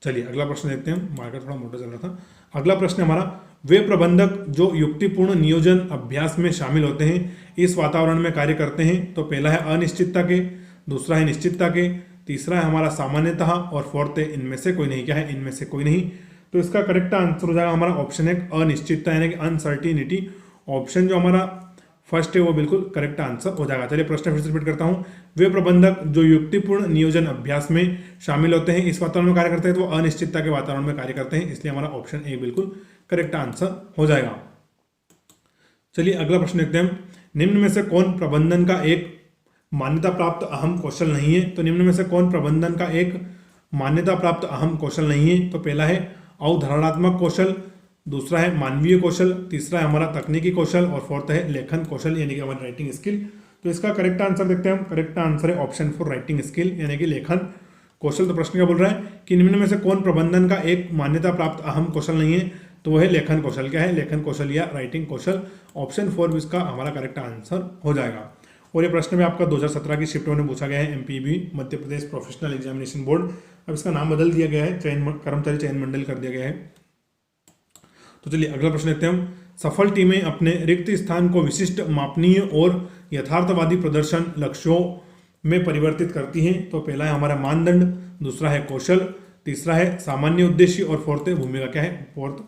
चलिए अगला प्रश्न देखते हैं। मार्कर थोड़ा मोटा चल रहा था। अगला प्रश्न हमारा, वे प्रबंधक जो युक्तिपूर्ण नियोजन अभ्यास में शामिल होते हैं इस वातावरण में कार्य करते हैं। तो पहला है अनिश्चितता के, दूसरा है निश्चितता के, तीसरा है हमारा सामान्यतः, और फोर्थ है इनमें से कोई नहीं। क्या है? इनमें से कोई नहीं। तो इसका करेक्ट आंसर हो जाएगा हमारा ऑप्शन एक, अनिश्चितता यानी कि अनसर्टिनिटी। ऑप्शन जो हमारा फर्स्ट है वो बिल्कुल करेक्ट आंसर हो जाएगा। चलिए प्रश्न फिर से रिपीट करता हूं। वे प्रबंधक जो युक्तिपूर्ण नियोजन अभ्यास में शामिल होते हैं इस वातावरण में कार्य करते हैं, तो वो अनिश्चितता के वातावरण में कार्य करते हैं। इसलिए हमारा ऑप्शन ए बिल्कुल करेक्ट आंसर हो जाएगा। चलिए अगला प्रश्न देखते हैं। निम्न में से कौन प्रबंधन का एक मान्यता प्राप्त अहम कौशल नहीं है? तो निम्न में से कौन प्रबंधन का एक मान्यता प्राप्त अहम कौशल नहीं है? तो पहला है अवधारणात्मक कौशल, दूसरा है मानवीय कौशल, तीसरा है हमारा तकनीकी कौशल, और फोर्थ है लेखन कौशल यानी कि हमारी राइटिंग स्किल। तो इसका करेक्ट आंसर देखते हैं हम। करेक्ट आंसर है ऑप्शन 4, राइटिंग स्किल यानी कि लेखन कौशल। तो प्रश्न क्या बोल रहा है कि निम्न में से कौन प्रबंधन का एक मान्यता प्राप्त अहम कौशल नहीं है? तो वह है लेखन कौशल। क्या है? लेखन कौशल या राइटिंग कौशल। ऑप्शन 4 इसका हमारा करेक्ट आंसर हो जाएगा। और ये प्रश्न भी आपका 2017 की शिफ्ट में पूछा गया है, MPB Madhya Pradesh professional examination board. अब इसका नाम बदल दिया गया है, कर्मचारी चयन मंडल कर दिया गया है। तो चलिए अगला प्रश्न देखते हैं हम। सफल टीमें अपने रिक्त स्थान को विशिष्ट, मापनीय और यथार्थवादी प्रदर्शन लक्ष्यों में परिवर्तित करती हैं। तो पहला है हमारा मानदंड, दूसरा है कौशल, तीसरा है सामान्य उद्देश्य, और फोर्थ है भूमिका। क्या है? फोर्थ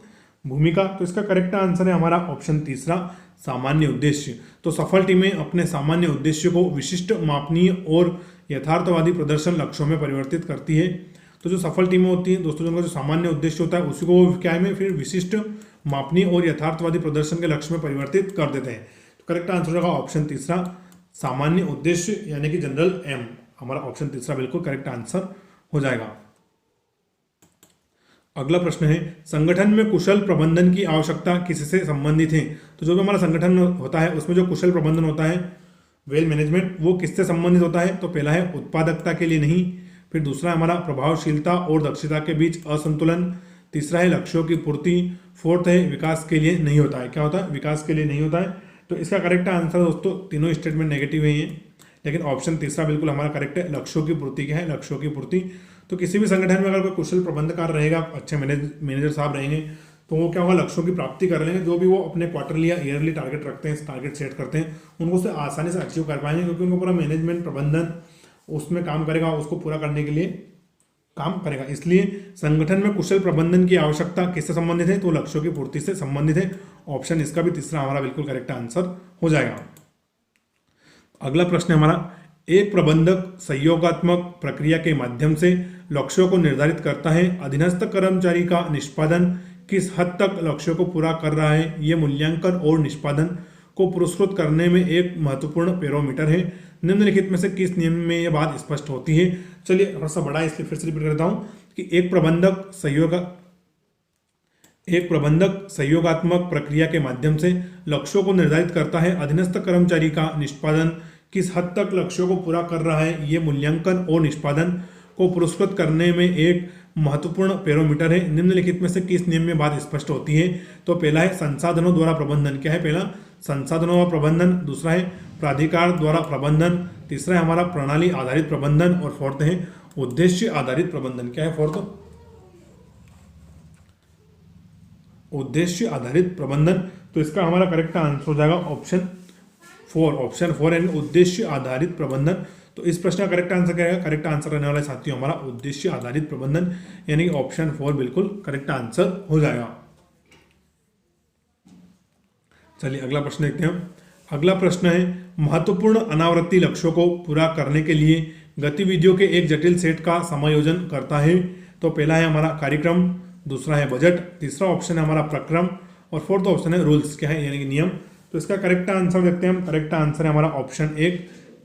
भूमिका। तो इसका करेक्ट आंसर है हमारा ऑप्शन तीसरा, सामान्य उद्देश्य। तो सफल टीमें अपने सामान्य उद्देश्य को विशिष्ट, मापनीय और यथार्थवादी प्रदर्शन लक्ष्यों में परिवर्तित करती है। तो जो सफल टीमें होती हैं दोस्तों, जिनका जो सामान्य उद्देश्य होता है उसी को वो क्या है फिर विशिष्ट, मापनीय और यथार्थवादी प्रदर्शन के लक्ष्य में परिवर्तित कर देते हैं। तो करेक्ट आंसर होगा ऑप्शन तीसरा, सामान्य उद्देश्य यानी कि जनरल एम। हमारा ऑप्शन तीसरा बिल्कुल करेक्ट आंसर हो जाएगा। अगला प्रश्न है, संगठन में कुशल प्रबंधन की आवश्यकता किससे संबंधित है? तो जो भी हमारा संगठन होता है उसमें जो कुशल प्रबंधन होता है, वेल मैनेजमेंट, वो किससे संबंधित होता है? तो पहला है उत्पादकता के लिए नहीं, फिर दूसरा हमारा प्रभावशीलता और दक्षता के बीच असंतुलन, तीसरा है लक्ष्यों की पूर्ति, फोर्थ है विकास के लिए नहीं होता है। क्या होता है? विकास के लिए नहीं होता है। तो इसका करेक्ट आंसर दोस्तों तीनों स्टेटमेंट नेगेटिव है। लेकिन ऑप्शन तीसरा बिल्कुल हमारा करेक्ट है, लक्ष्यों की पूर्ति। क्या है? लक्ष्यों की पूर्ति। तो किसी भी संगठन में अगर कोई कुशल प्रबंधकार रहेगा, अच्छे मैनेजर साहब रहेंगे, तो वो क्या होगा, लक्ष्यों की प्राप्ति कर लेंगे। जो भी वो अपने क्वार्टरली या ईयरली टारगेट रखते हैं, टारगेट सेट करते हैं, उनको से आसानी से अचीव कर पाएंगे, क्योंकि उनको पूरा मैनेजमेंट प्रबंधन उसमें काम करेगा, उसको पूरा करने के लिए काम करेगा। इसलिए संगठन में कुशल प्रबंधन की आवश्यकता किससे संबंधित है? तो लक्ष्यों की पूर्ति से संबंधित है। ऑप्शन इसका भी तीसरा हमारा बिल्कुल करेक्ट आंसर हो जाएगा। अगला प्रश्न है हमारा, एक प्रबंधक सहयोगात्मक प्रक्रिया के माध्यम से लक्ष्यों को निर्धारित करता है। अधीनस्थ कर्मचारी का निष्पादन किस हद तक लक्ष्यों को पूरा कर रहा है, ये मूल्यांकन और निष्पादन को पुरस्कृत करने में एक महत्वपूर्ण पैरामीटर है। निम्नलिखित में से किस नियम में यह बात स्पष्ट होती है? चलिए थोड़ा सा बड़ा है, इसलिए फिर से रिपीट करता हूं कि एक प्रबंधक सहयोगात्मक प्रक्रिया के माध्यम से लक्ष्यों को निर्धारित करता है। अधीनस्थ कर्मचारी का निष्पादन किस हद तक लक्ष्यों को पूरा कर रहा है, ये मूल्यांकन और निष्पादन को पुरस्कृत करने में एक महत्वपूर्ण पैरामीटर है। निम्नलिखित में से किस नियम में बात स्पष्ट होती है? तो पहला है संसाधनों द्वारा प्रबंधन। क्या है? पहला संसाधनों द्वारा प्रबंधन, दूसरा है प्राधिकार द्वारा प्रबंधन, तीसरा है हमारा प्रणाली आधारित प्रबंधन, और फोर्थ है उद्देश्य आधारित प्रबंधन। क्या है फोर्थ? उद्देश्य आधारित प्रबंधन। तो इसका हमारा करेक्ट आंसर हो जाएगा ऑप्शन 4। ऑप्शन 4 यानी उद्देश्य आधारित प्रबंधन। तो इस प्रश्न का करेक्ट आंसर क्या है? करेक्ट आंसर रहने वाला साथियों हमारा उद्देश्य आधारित प्रबंधन, यानी ऑप्शन 4 बिल्कुल करेक्ट आंसर हो जाएगा। चलिए अगला प्रश्न देखते हैं। अगला प्रश्न है, महत्वपूर्ण अनावृत्ति लक्ष्यों को पूरा करने के लिए गतिविधियों के एक जटिल सेट का समायोजन करता है। तो पहला है हमारा कार्यक्रम, दूसरा है बजट, तीसरा ऑप्शन है हमारा प्रक्रम, और फोर्थ ऑप्शन है रूल्स। क्या है? यानी कि नियम। तो इसका करेक्ट आंसर देखते हैं हम। करेक्ट आंसर है हमारा ऑप्शन 1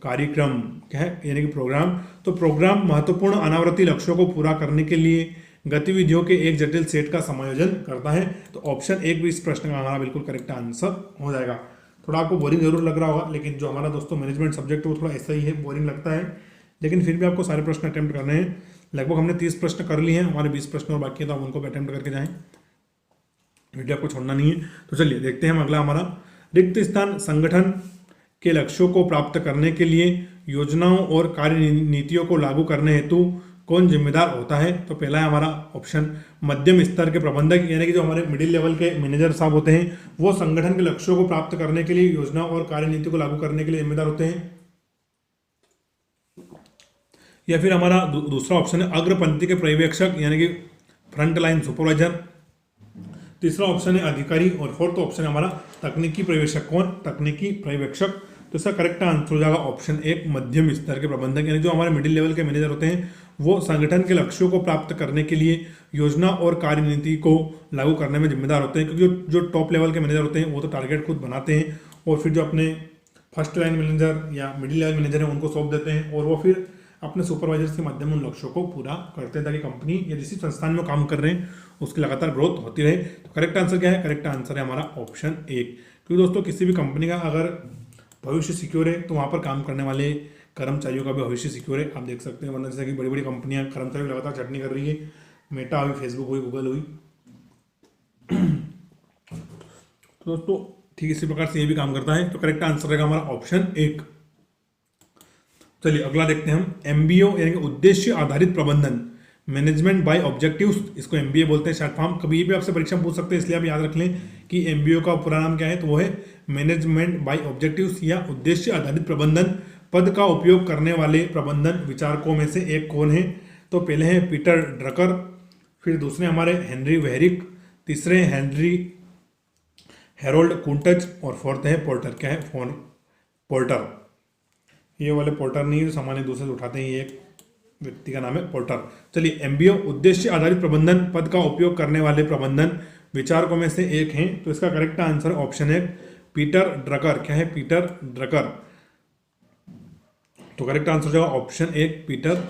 कार्यक्रम। क्या है? यानी कि प्रोग्राम। तो प्रोग्राम महत्वपूर्ण अनावृत्ति लक्ष्यों को पूरा करने के लिए गतिविधियों के एक जटिल सेट का समायोजन करता है। तो ऑप्शन 1 भी इस प्रश्न का हमारा बिल्कुल करेक्ट आंसर हो जाएगा। थोड़ा आपको बोरिंग जरूर लग रहा होगा, लेकिन जो हमारा दोस्तों मैनेजमेंट सब्जेक्ट वो थोड़ा ऐसा ही है, बोरिंग लगता है, लेकिन फिर भी आपको सारे प्रश्न अटेम्प्ट करने हैं। लगभग हमने 30 प्रश्न कर लिए हैं, हमारे 20 प्रश्न और बाकी है, तो आप उनको अटेम्प्ट करके जाएं, वीडियो आपको छोड़ना नहीं है। तो चलिए देखते हैं हम अगला हमारा, रिक्त स्थान संगठन के लक्ष्यों को प्राप्त करने के लिए योजनाओं और कार्य नीतियों को लागू करने हेतु कौन जिम्मेदार होता है? तो पहला है हमारा ऑप्शन मध्यम स्तर के प्रबंधक, यानी कि जो हमारे मिडिल लेवल के मैनेजर साहब होते हैं, वो संगठन के लक्ष्यों को प्राप्त करने के लिए योजना और कार्य नीति को लागू करने के लिए जिम्मेदार होते हैं। या फिर हमारा दूसरा ऑप्शन है अग्रपंक्ति के पर्यवेक्षक, यानी कि फ्रंट लाइन सुपरवाइजर, तीसरा ऑप्शन है अधिकारी, और फोर्थ ऑप्शन है हमारा तकनीकी पर्यवेक्षक। कौन? तकनीकी पर्यवेक्षक। तो इसका करेक्ट आंसर हो जाएगा ऑप्शन 1 मध्यम स्तर के प्रबंधक, यानी जो हमारे मिडिल लेवल के मैनेजर होते हैं, वो संगठन के लक्ष्यों को प्राप्त करने के लिए योजना और कार्य नीति को लागू करने में जिम्मेदार होते हैं। क्योंकि जो टॉप लेवल के मैनेजर होते हैं वो तो टारगेट खुद बनाते हैं, और फिर जो अपने फर्स्ट लाइन मैनेजर या मिडिल लेवल मैनेजर हैं उनको सौंप देते हैं, और वो फिर अपने सुपरवाइजर्स के माध्यम उन लक्ष्यों को पूरा करते हैं, ताकि कंपनी या जिस संस्थान में काम कर रहे हैं उसकी लगातार ग्रोथ होती रहे। तो करेक्ट आंसर क्या है? करेक्ट आंसर है हमारा ऑप्शन 1। क्योंकि दोस्तों किसी भी कंपनी का अगर भविष्य सिक्योर है, तो वहाँ पर काम करने वाले कर्मचारियों का भी भविष्य सिक्योर है। आप देख सकते हैं, वरना जैसे कि बड़ी बड़ी कंपनियां कर्मचारियों की लगातार चटनी कर रही है, मेटा हुई, फेसबुक हुई, गूगल हुई। तो दोस्तों ठीक इसी प्रकार से ये भी काम करता है। तो करेक्ट आंसर रहेगा हमारा ऑप्शन 1। चलिए अगला देखते हैं हम, एमबीओ यानी कि उद्देश्य आधारित प्रबंधन, मैनेजमेंट बाय ऑब्जेक्टिव्स, इसको एमबीए बोलते हैं। शायद फॉर्म कभी भी आपसे परीक्षा में पूछ सकते हैं, इसलिए आप याद रख लें कि एमबीओ का पूरा नाम क्या है, तो वो है मैनेजमेंट बाय ऑब्जेक्टिव्स या उद्देश्य आधारित प्रबंधन। पद का उपयोग करने वाले प्रबंधन विचारकों में से एक कौन है? तो पहले हैं पीटर ड्रकर, फिर दूसरे हमारे हेनरी वेहरिक, तीसरे हेनरी हेरोल्ड कुंटज, और फोर्थ है पोर्टर। क्या है? पोर्टर। ये वाले पोर्टर नहीं है जो सामान्य दूसरे से उठाते हैं, ये एक व्यक्ति का नाम है पोर्टर। चलिए एमबीओ उद्देश्य आधारित प्रबंधन, पद का उपयोग करने वाले प्रबंधन विचारकों में से एक हैं। तो इसका correct answer option 1 Peter Drucker. क्या है? Peter Drucker. तो करेक्ट आंसर हो जाएगा ऑप्शन 1 पीटर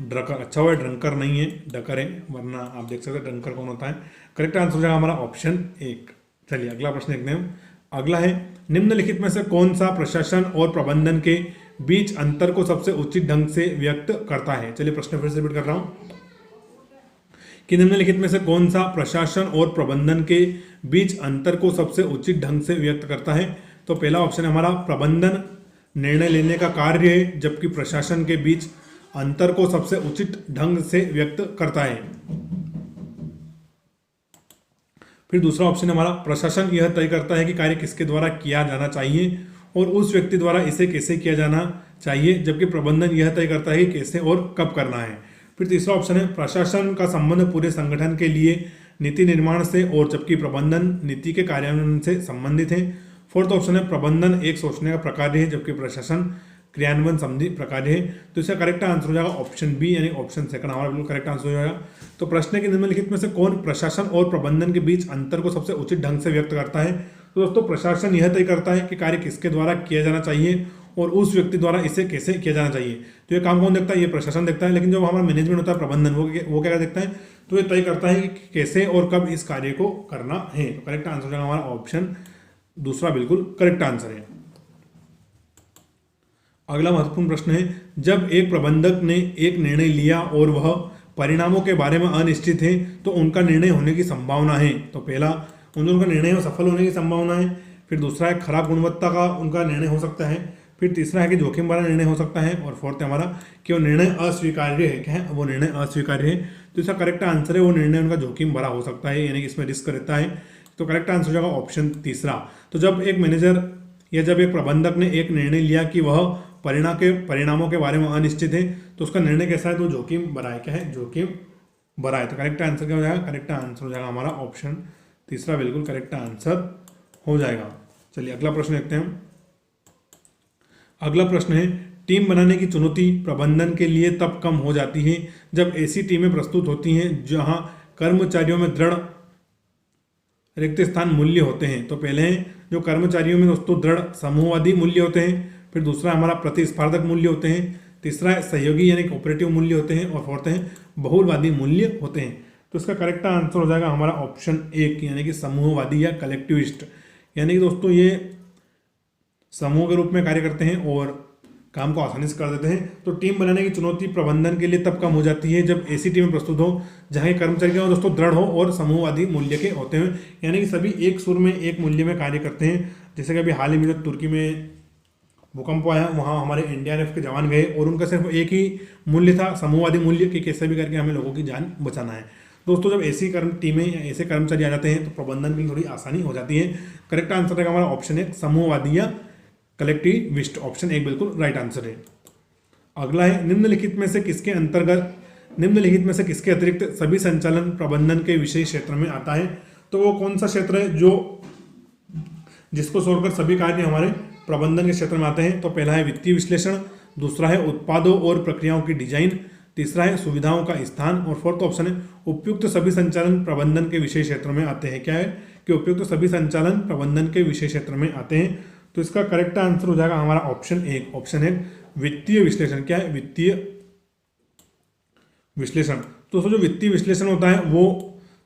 ड्रकर। अच्छा हुआ ड्रंकर नहीं है, डकर है, वरना आप देख सकते हैं ड्रंकर कौन होता है। करेक्ट आंसर हो जाएगा हमारा ऑप्शन 1। चलिए अगला प्रश्न देखते हैं। अगला है, निम्नलिखित में से कौन सा प्रशासन और प्रबंधन के बीच अंतर को सबसे उचित ढंग से व्यक्त करता है? चलिए प्रश्न फिर से रिपीट कर रहा हूं कि निम्नलिखित में से कौन सा प्रशासन और प्रबंधन के बीच अंतर को सबसे उचित ढंग से व्यक्त करता है? तो पहला ऑप्शन है हमारा प्रबंधन निर्णय लेने का कार्य है, जबकि प्रशासन के बीच अंतर को सबसे उचित ढंग से व्यक्त करता है। फिर दूसरा ऑप्शन है हमारा, प्रशासन यह तय करता है कि कार्य किसके द्वारा किया जाना चाहिए और उस व्यक्ति द्वारा इसे कैसे किया जाना चाहिए, जबकि प्रबंधन यह तय करता है कि कैसे और कब करना है। फिर तीसरा ऑप्शन है, प्रशासन का संबंध पूरे संगठन के लिए नीति निर्माण से और जबकि प्रबंधन नीति के कार्यान्वयन से संबंधित है। फोर्थ ऑप्शन है, प्रबंधन एक सोचने का प्रकार है, जबकि प्रशासन क्रियान्वयन संबंधी प्रकार है। तो इसका करेक्ट आंसर हो जाएगा ऑप्शन बी, यानी ऑप्शन सेकंड हमारा बिल्कुल करेक्ट आंसर हो जाएगा। तो प्रश्न के निम्नलिखित में से कौन प्रशासन और प्रबंधन के बीच अंतर को सबसे उचित ढंग से व्यक्त करता है? तो दोस्तों प्रशासन यह तय करता है कि कार्य किसके द्वारा किया जाना चाहिए और उस व्यक्ति द्वारा इसे कैसे किया जाना चाहिए। तो ये काम कौन देखता है? ये प्रशासन देखता है। लेकिन जो हमारा मैनेजमेंट होता है, प्रबंधन, वो क्या देखता है? तो ये तय करता है कि कैसे और कब इस कार्य को करना है। तो करेक्ट आंसर हो जाएगा हमारा ऑप्शन दूसरा बिल्कुल करेक्ट आंसर है। अगला महत्वपूर्ण प्रश्न है, जब एक प्रबंधक ने एक निर्णय लिया और वह परिणामों के बारे में अनिश्चित है तो उनका निर्णय होने की संभावना है। तो पहला, उन दोनों का निर्णय में सफल होने की संभावना है। फिर दूसरा है, खराब गुणवत्ता का उनका निर्णय हो सकता है। फिर तीसरा है कि जोखिम भरा निर्णय हो सकता है। और फोर्थ है हमारा कि वो निर्णय अस्वीकार्य है। क्या है? वो निर्णय अस्वीकार्य है। तो इसका करेक्ट आंसर है, वो निर्णय उनका जोखिम भरा हो सकता है, यानी कि इसमें रिस्क रहता है। तो करेक्ट आंसर हो जाएगा ऑप्शन तीसरा। तो जब एक मैनेजर या जब एक प्रबंधक ने एक निर्णय लिया कि वह परिणामों के बारे में अनिश्चित है तो उसका निर्णय कैसा है? तो जोखिम भरा है। क्या है? जोखिम भरा है। तो करेक्ट आंसर क्या हो जाएगा? करेक्ट आंसर हो जाएगा हमारा ऑप्शन तीसरा बिल्कुल करेक्ट आंसर हो जाएगा। चलिए अगला प्रश्न देखते हैं हम। अगला प्रश्न है, टीम बनाने की चुनौती प्रबंधन के लिए तब कम हो जाती है जब ऐसी टीमें प्रस्तुत होती हैं जहां कर्मचारियों में दृढ़ रिक्त स्थान मूल्य होते हैं। तो पहले हैं जो कर्मचारियों में दोस्तों दृढ़ समूहवादी मूल्य होते हैं। फिर दूसरा हमारा प्रतिस्पर्धक मूल्य होते हैं। तीसरा है सहयोगी यानी कोऑपरेटिव मूल्य होते हैं। और फोर्थ है बहुलवादी मूल्य होते हैं। तो इसका करेक्ट आंसर हो जाएगा हमारा ऑप्शन एक, यानी कि समूहवादी या कलेक्टिविस्ट। यानी कि दोस्तों ये समूह के रूप में कार्य करते हैं और काम को आसानी से कर देते हैं। तो टीम बनाने की चुनौती प्रबंधन के लिए तब कम हो जाती है जब ऐसी टीमें प्रस्तुत हो जहां के कर्मचारी क्या हो दोस्तों दृढ़ हो और समूहवादी मूल्य के होते हैं, यानी कि सभी एक सुर में एक मूल्य में कार्य करते हैं। जैसे कि अभी हाल ही में जो तुर्की में भूकंप आया, वहाँ हमारे एनडीआरएफ के जवान गए और उनका सिर्फ एक ही मूल्य था, समूहवादी मूल्य, कि कैसे भी करके हमें लोगों की जान बचाना है। दोस्तों जब ऐसी टीमें या ऐसे कर्मचारी आ जाते हैं तो प्रबंधन में थोड़ी आसानी हो जाती है। करेक्ट आंसर है हमारा ऑप्शन एक, समूहवादी या कलेक्टिविस्ट। ऑप्शन एक बिल्कुल राइट आंसर है। अगला है, निम्नलिखित में से किसके अतिरिक्त सभी संचालन प्रबंधन के विषय क्षेत्र में आता है? तो वो कौन सा क्षेत्र है जो जिसको छोड़कर सभी कार्य हमारे प्रबंधन के क्षेत्र में आते हैं? तो पहला है वित्तीय विश्लेषण, दूसरा है उत्पादों और प्रक्रियाओं की डिजाइन, तीसरा है सुविधाओं का स्थान और फोर्थ ऑप्शन है उपयुक्त सभी संचालन प्रबंधन के विषय क्षेत्र में आते हैं। क्या है कि उपयुक्त सभी संचालन प्रबंधन के विषय क्षेत्र में आते हैं। तो इसका करेक्ट आंसर हो जाएगा हमारा ऑप्शन एक, वित्तीय विश्लेषण। क्या है? वित्तीय विश्लेषण। तो जो वित्तीय विश्लेषण होता है वो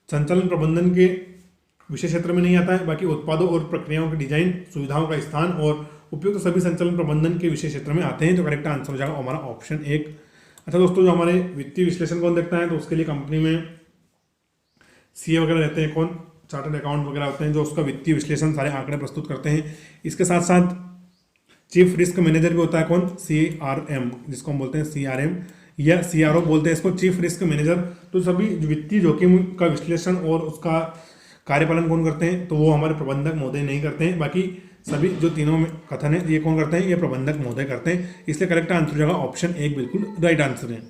संचालन प्रबंधन के विषय क्षेत्र में नहीं आता है, बाकी उत्पादों और प्रक्रियाओं की डिजाइन, सुविधाओं का स्थान और उपयुक्त सभी संचालन प्रबंधन के विषय क्षेत्र में आते हैं। तो करेक्ट आंसर हो जाएगा हमारा ऑप्शन एक। अच्छा दोस्तों, जो हमारे वित्तीय विश्लेषण कौन देखता है? तो उसके लिए कंपनी में सीए वगैरह रहते हैं, कौन चार्टर्ड अकाउंट वगैरह होते हैं जो उसका वित्तीय विश्लेषण सारे आंकड़े प्रस्तुत करते हैं। इसके साथ साथ चीफ रिस्क मैनेजर भी होता है, कौन? CRM, जिसको हम बोलते हैं CRM या CRO बोलते हैं इसको, चीफ रिस्क मैनेजर। तो सभी वित्तीय जोखिम का विश्लेषण और उसका कार्यपालन कौन करते हैं? तो वो हमारे प्रबंधक महोदय नहीं करते हैं, बाकी सभी जो तीनों में कथन है ये कौन करते हैं? ये प्रबंधक महोदय करते हैं। इसलिए करेक्ट आंसर हो जाएगा ऑप्शन एक बिल्कुल राइट आंसर है।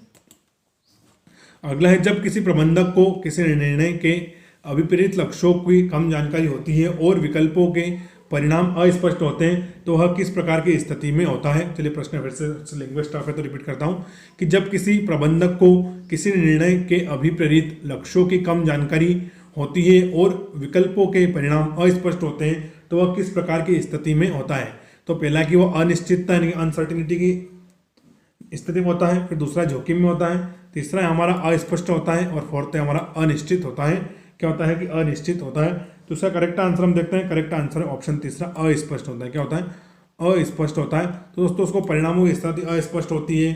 अगला है, जब किसी प्रबंधक को किसी निर्णय के अभिप्रेत लक्ष्यों की कम जानकारी होती है और विकल्पों के परिणाम अस्पष्ट होते हैं तो वह किस प्रकार की स्थिति में होता है? चलिए प्रश्न फिर से लैंग्वेज स्टाफ है तो रिपीट करता हूं कि जब किसी प्रबंधक को किसी निर्णय के अभिप्रेत लक्ष्यों की कम जानकारी होती है और विकल्पों के परिणाम अस्पष्ट होते हैं तो वह किस प्रकार की स्थिति में होता है? तो पहला कि वह अनिश्चितता यानी अनसर्टिनिटी की स्थिति में होता है, फिर दूसरा जोखिम में होता है, तीसरा हमारा अस्पष्ट होता है और फोर्थ है हमारा अनिश्चित होता है। क्या होता है? कि अनिश्चित होता है। तो इसका करेक्ट आंसर हम देखते हैं, करेक्ट आंसर है ऑप्शन तीसरा, अस्पष्ट होता है। क्या होता है? अस्पष्ट होता है। तो दोस्तों उसको परिणामों की स्थिति अस्पष्ट होती है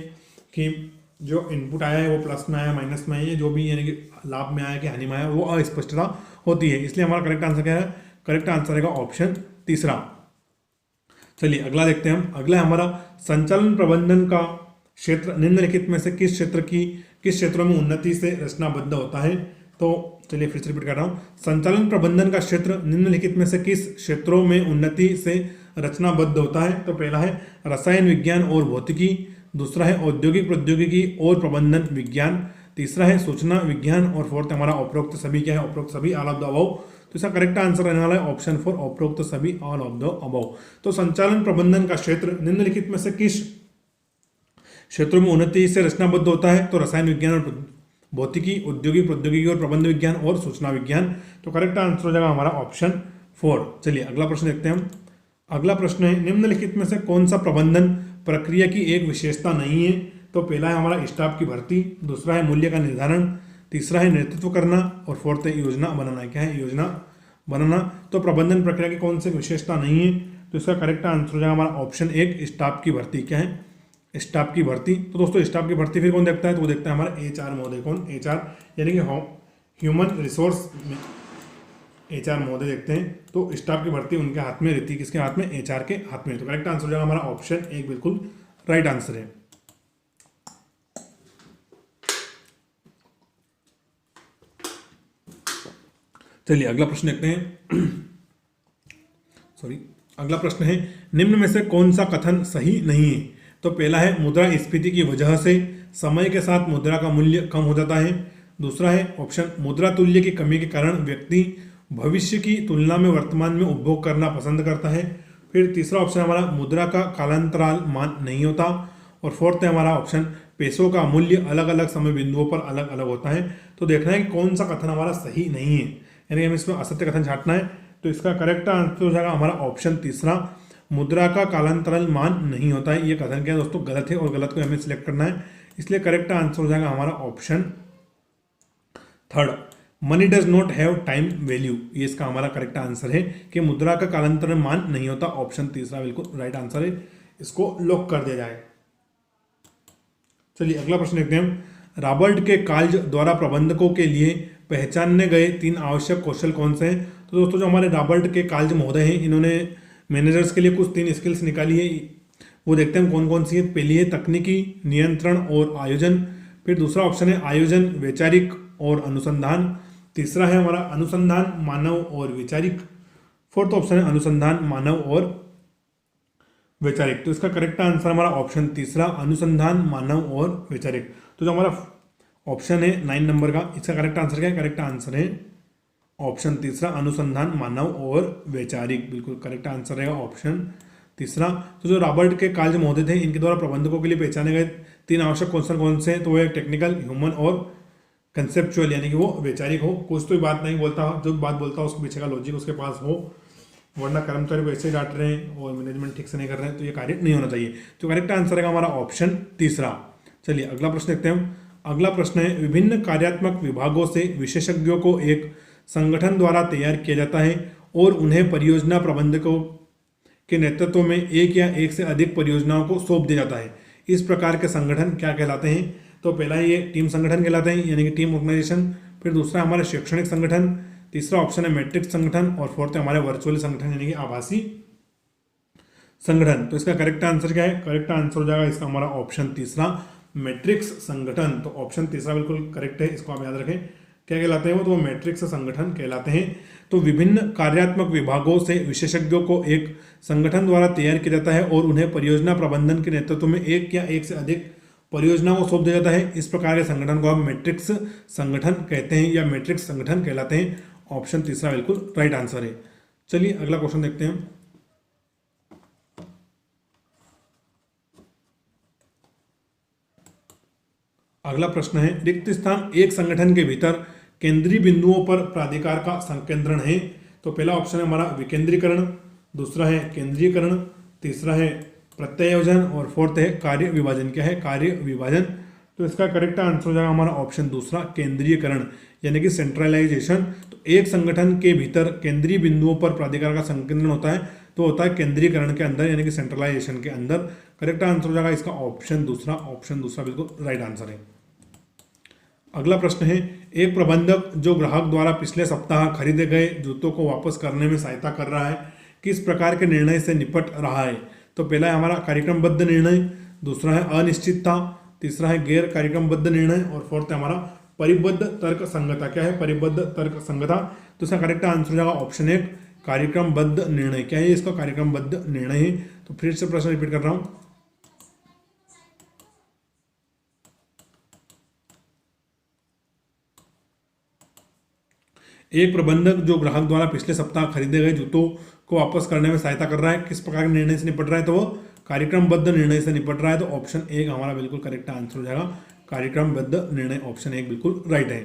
कि जो इनपुट आया है वो प्लस में आया, माइनस में आया, जो भी यानी कि लाभ में आया कि हानि में आया, वो अस्पष्टता होती है। इसलिए हमारा करेक्ट आंसर क्या है? करेक्ट आंसर रहेगा ऑप्शन तीसरा। चलिए अगला देखते हैं हम। अगला है हमारा संचालन प्रबंधन का क्षेत्र निम्नलिखित में से किस क्षेत्रों में उन्नति से रचनाबद्ध होता है। तो चलिए फिर से रिपीट कर रहा हूं। संचालन प्रबंधन का क्षेत्र निम्नलिखित में से किस क्षेत्रों में उन्नति से रचनाबद्ध होता है। तो पहला है रसायन विज्ञान और भौतिकी, दूसरा है औद्योगिक प्रौद्योगिकी और प्रबंधन विज्ञान, तीसरा है सूचना विज्ञान और फोर्थ हमारा उपरोक्त सभी। क्या है? उपरोक्त सभी, ऑल ऑफ द अबव। तो इसका करेक्ट आंसर रहने वाला है ऑप्शन 4 उपरोक्त सभी, ऑल ऑफ द अबव। तो संचालन प्रबंधन का क्षेत्र निम्नलिखित में से किस क्षेत्रों में उन्नति से रचनाबद्ध होता है। तो रसायन विज्ञान और भौतिकी, औद्योगिक प्रौद्योगिकी और प्रबंध विज्ञान और सूचना विज्ञान। तो करेक्ट आंसर हो जाएगा हमारा ऑप्शन 4। चलिए अगला प्रश्न देखते हैं हम। अगला प्रश्न है निम्नलिखित में से कौन सा प्रबंधन प्रक्रिया की एक विशेषता नहीं है। तो पहला है हमारा स्टाफ की भर्ती, दूसरा है मूल्य का निर्धारण, तीसरा है नेतृत्व करना और फोर्थ है योजना बनाना। क्या है? योजना बनाना। तो प्रबंधन प्रक्रिया की कौन सी विशेषता नहीं है। तो इसका करेक्ट आंसर हो जाएगा हमारा ऑप्शन 1 स्टाफ की भर्ती। क्या है? स्टाफ की भर्ती। तो दोस्तों स्टाफ की भर्ती फिर कौन देखता है? तो वो देखता है हमारा HR महोदय। कौन? HR यानी कि ह्यूमन रिसोर्स HR महोदय देखते हैं। तो स्टाफ की भर्ती उनके हाथ में रहती है। किसके हाथ में? HR के हाथ में। तो करेक्ट आंसर हो जाएगा हमारा ऑप्शन 1 बिल्कुल राइट आंसर है। चलिए अगला प्रश्न देखते हैं। सॉरी, अगला प्रश्न है निम्न में से कौन सा कथन सही नहीं है। तो पहला है मुद्रास्फीति की वजह से समय के साथ मुद्रा का मूल्य कम हो जाता है, दूसरा है ऑप्शन मुद्रा तुल्य की कमी के कारण व्यक्ति भविष्य की तुलना में वर्तमान में उपभोग करना पसंद करता है, फिर तीसरा ऑप्शन हमारा मुद्रा का कालांतराल मान नहीं होता, और फोर्थ है हमारा ऑप्शन पैसों का मूल्य अलग अलग समय बिंदुओं पर अलग अलग होता है। तो देखना है कि कौन सा कथन हमारा सही नहीं है, यानी हमें इसमें असत्य कथन छांटना है। तो इसका करेक्ट आंसर हो जाएगा हमारा ऑप्शन तीसरा, मुद्रा का कालांतराल मान नहीं होता है। ये कथन क्या है दोस्तों? गलत है और गलत को हमें सिलेक्ट करना है, इसलिए करेक्ट आंसर हो जाएगा हमारा option third, money does not have time value. ये इसका हमारा करेक्ट आंसर है कि मुद्रा का कालांतरण मान नहीं होता। ऑप्शन तीसरा बिल्कुल राइट आंसर है, इसको लॉक कर दिया जाए। चलिए अगला प्रश्न देखते हैं हम। रॉबर्ट के काल्ज द्वारा प्रबंधकों के लिए पहचाने गए 3 आवश्यक कौशल कौन से हैं। तो दोस्तों जो हमारे रॉबर्ट के काल्ज महोदय हैं, इन्होंने मैनेजर्स के लिए कुछ 3 स्किल्स निकाली है, वो देखते हैं कौन कौन सी है। पहली है तकनीकी नियंत्रण और आयोजन, फिर दूसरा ऑप्शन है आयोजन वैचारिक और अनुसंधान, तीसरा है हमारा अनुसंधान मानव और वैचारिक, फोर्थ ऑप्शन है अनुसंधान मानव और वैचारिक। तो इसका करेक्ट आंसर हमारा ऑप्शन तीसरा, अनुसंधान मानव और वैचारिक। तो जो हमारा ऑप्शन है 9 नंबर का, इसका करेक्ट आंसर क्या है? करेक्ट आंसर है ऑप्शन तीसरा, अनुसंधान मानव और वैचारिक। बिल्कुल करेक्ट आंसर रहेगा ऑप्शन तीसरा। तो जो रॉबर्ट के काल्ज महोदय थे, इनके द्वारा प्रबंधकों के लिए पहचाने गए 3 आवश्यक कौशल कौन से हैं। तो वो है टेक्निकल, ह्यूमन और कंसेप्चुअल, यानी कि वो वैचारिक हो, कुछ तो बात नहीं बोलता, जो बात बोलता हो उसके पीछे का लॉजिक उसके पास हो, वरना कर्मचारी को ऐसे ही डांट रहे हैं और मैनेजमेंट ठीक से नहीं कर रहे हैं, तो ये कार्य नहीं होना चाहिए। तो करेक्ट आंसर है हमारा ऑप्शन तीसरा। चलिए अगला प्रश्न देखते हैं हम। अगला प्रश्न है विभिन्न कार्यात्मक विभागों से विशेषज्ञों को एक संगठन द्वारा तैयार किया जाता है और उन्हें परियोजना प्रबंधकों के नेतृत्व में एक या एक से अधिक परियोजनाओं को सौंप दिया जाता है। इस प्रकार के संगठन क्या कहलाते हैं। तो पहला ये टीम संगठन कहलाते हैं, यानी कि टीम ऑर्गेनाइजेशन, फिर दूसरा हमारा शैक्षणिक संगठन, तीसरा ऑप्शन है मैट्रिक्स संगठन, और फोर्थ है हमारे वर्चुअल संगठन यानी कि आभासी संगठन। तो इसका करेक्ट आंसर क्या है? करेक्ट आंसर हो जाएगा इसका हमारा ऑप्शन तीसरा, मैट्रिक्स संगठन। तो ऑप्शन तीसरा बिल्कुल करेक्ट है, इसको आप याद रखें। क्या कहलाते हैं वो? तो मैट्रिक्स संगठन कहलाते हैं। तो विभिन्न कार्यात्मक विभागों से विशेषज्ञों को एक संगठन द्वारा तैयार किया जाता है और उन्हें परियोजना प्रबंधन के नेतृत्व में एक या एक से अधिक परियोजनाओं को सौंप दिया जाता है। इस प्रकार के संगठन को हम मैट्रिक्स संगठन कहते हैं या मैट्रिक्स संगठन कहलाते हैं। ऑप्शन तीसरा बिल्कुल राइट आंसर है। चलिए अगला क्वेश्चन देखते हैं। अगला प्रश्न है रिक्त स्थान एक संगठन के भीतर केंद्रीय बिंदुओं पर प्राधिकार का संकेंद्रण है। तो पहला ऑप्शन है हमारा विकेंद्रीकरण, दूसरा है केंद्रीकरण, तीसरा है प्रत्यायोजन और फोर्थ है कार्य विभाजन। क्या है? कार्य विभाजन। तो इसका करेक्ट आंसर हो जाएगा हमारा ऑप्शन दूसरा, केंद्रीयकरण यानी कि सेंट्रलाइजेशन। तो एक संगठन के भीतर केंद्रीय बिंदुओं पर प्राधिकार का संकेंद्रण होता है, तो होता है केंद्रीयकरण के अंदर यानी कि सेंट्रलाइजेशन के अंदर। करेक्ट आंसर हो जाएगा इसका ऑप्शन दूसरा, ऑप्शन दूसरा बिल्कुल राइट आंसर है। अगला प्रश्न है एक प्रबंधक जो ग्राहक द्वारा पिछले सप्ताह खरीदे गए जूतों को वापस करने में सहायता कर रहा है, किस प्रकार के निर्णय से निपट रहा है। तो पहला है हमारा कार्यक्रमबद्ध निर्णय, दूसरा है अनिश्चितता, तीसरा है गैर कार्यक्रमबद्ध निर्णय और फोर्थ है हमारा परिबद्ध तर्क संगता। क्या है परिबद्ध तर्क संगता? तो इसका करेक्ट आंसर हो जाएगा ऑप्शन 1 कार्यक्रमबद्ध निर्णय। क्या है इसका कार्यक्रमबद्ध निर्णय है। तो फिर से प्रश्न रिपीट कर रहा हूं, एक प्रबंधक जो ग्राहक द्वारा पिछले सप्ताह खरीदे गए जूतों को वापस करने में सहायता कर रहा है, किस प्रकार के निर्णय से निपट रहा है? तो वो कार्यक्रमबद्ध निर्णय से निपट रहा है। तो ऑप्शन 1 हमारा बिल्कुल करेक्ट आंसर हो जाएगा, कार्यक्रमबद्ध निर्णय, ऑप्शन 1 बिल्कुल राइट है।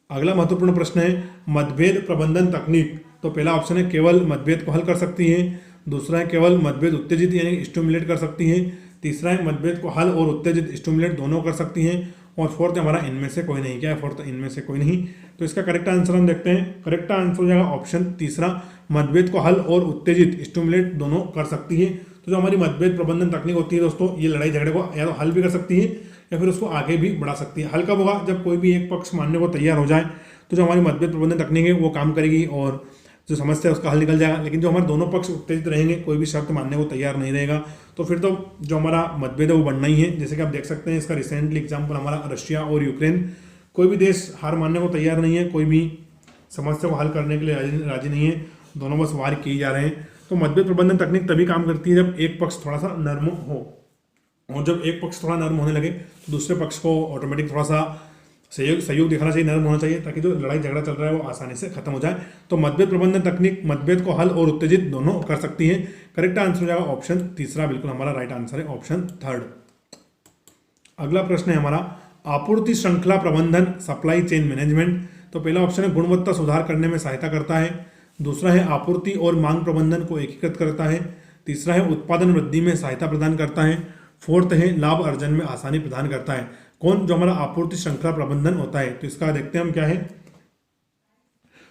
अगला महत्वपूर्ण प्रश्न है मतभेद प्रबंधन तकनीक। तो पहला ऑप्शन है केवल मतभेद को हल कर सकती है, दूसरा है केवल मतभेद उत्तेजित यानी स्टिमुलेट कर सकती है, तीसरा है मतभेद को हल और उत्तेजित स्टिमुलेट दोनों कर सकती है और फोर्थ हमारा इनमें से कोई नहीं। क्या है फोर्थ? इनमें से कोई नहीं। तो इसका करेक्ट आंसर हम देखते हैं, करेक्ट आंसर हो जाएगा ऑप्शन तीसरा मतभेद को हल और उत्तेजित स्टिमुलेट दोनों कर सकती है। तो जो हमारी मतभेद प्रबंधन तकनीक होती है दोस्तों, ये लड़ाई झगड़े को या तो हल भी कर सकती है या फिर उसको आगे भी बढ़ा सकती है। हल कब होगा? जब कोई भी एक पक्ष मानने को तैयार हो जाए तो जो हमारी मतभेद प्रबंधन तकनीक है वो काम करेगी और जो समस्या है उसका हल निकल जाएगा। लेकिन जो हमारे दोनों पक्ष उत्तेजित रहेंगे, कोई भी शर्त मानने को तैयार नहीं रहेगा, तो फिर तो जो हमारा मतभेद है वो बढ़ना ही है। जैसे कि आप देख सकते हैं इसका रिसेंटली एग्जाम्पल हमारा रशिया और यूक्रेन। कोई भी देश हार मानने को तैयार नहीं है, कोई भी समस्या को हल करने के लिए राजी नहीं है, दोनों बस वार किए जा रहे हैं। तो मतभेद प्रबंधन तकनीक तभी काम करती है जब एक पक्ष थोड़ा सा नर्म हो, और जब एक पक्ष थोड़ा नर्म होने लगे तो दूसरे पक्ष को ऑटोमेटिक थोड़ा सा सहयोग दिखाना चाहिए, नर्म होना चाहिए, ताकि जो लड़ाई झगड़ा चल रहा है वो आसानी से खत्म हो जाए। तो मतभेद प्रबंधन तकनीक मतभेद को हल और उत्तेजित दोनों कर सकती है। करेक्ट आंसर हो जाएगा ऑप्शन तीसरा, बिल्कुल हमारा राइट आंसर है, ऑप्शन थर्ड। अगला प्रश्न है हमारा आपूर्ति श्रृंखला प्रबंधन, सप्लाई चेन मैनेजमेंट। तो पहला ऑप्शन है गुणवत्ता सुधार करने में सहायता करता है, दूसरा है आपूर्ति और मांग प्रबंधन को एकीकृत करता है, तीसरा है उत्पादन वृद्धि में सहायता प्रदान करता है, फोर्थ है लाभ अर्जन में आसानी प्रदान करता है। कौन? जो हमारा आपूर्ति श्रृंखला प्रबंधन होता है। तो इसका देखते हैं हम क्या है।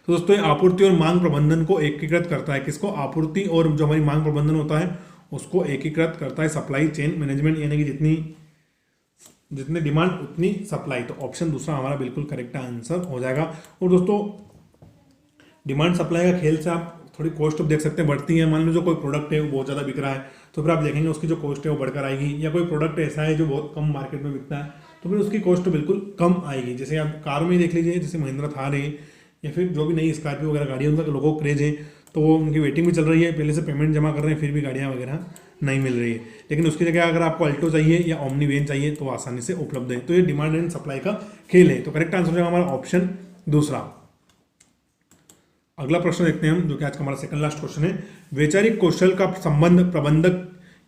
तो दोस्तों आपूर्ति और मांग प्रबंधन को एकीकृत करता है। किसको? आपूर्ति और जो हमारी मांग प्रबंधन होता है उसको एकीकृत करता है सप्लाई चेन मैनेजमेंट, यानी कि जितनी डिमांड उतनी सप्लाई। तो ऑप्शन दूसरा हमारा बिल्कुल करेक्ट आंसर हो जाएगा। और दोस्तों डिमांड सप्लाई का खेल से आप थोड़ी कॉस्ट देख सकते हैं बढ़ती है। मान लो जो कोई प्रोडक्ट है वो बहुत ज़्यादा बिक रहा है तो फिर आप देखेंगे उसकी जो कॉस्ट है वो बढ़कर आएगी, या कोई प्रोडक्ट ऐसा है जो बहुत कम मार्केट में बिकता है तो फिर उसकी कॉस्ट बिल्कुल कम आएगी। जैसे आप कार में देख लीजिए, जैसे महिंद्रा थार है या फिर जो भी नई स्कॉर्पियो वगैरह गाड़ी है उनका लोगों को क्रेज है, तो वो उनकी वेटिंग भी चल रही है, पहले से पेमेंट जमा कर रहे हैं, फिर भी गाड़ियाँ वगैरह नहीं मिल रही है। लेकिन उसकी जगह अगर आपको अल्टो चाहिए या ओमनी वैन चाहिए तो आसानी से उपलब्ध है। तो ये डिमांड एंड सप्लाई का खेल है। तो करेक्ट आंसर हो जाएगा हमारा ऑप्शन दूसरा। अगला प्रश्न देखते हैं हम, जो कि आज का हमारा सेकंड लास्ट क्वेश्चन है। वैचारिक कौशल का संबंध प्रबंधक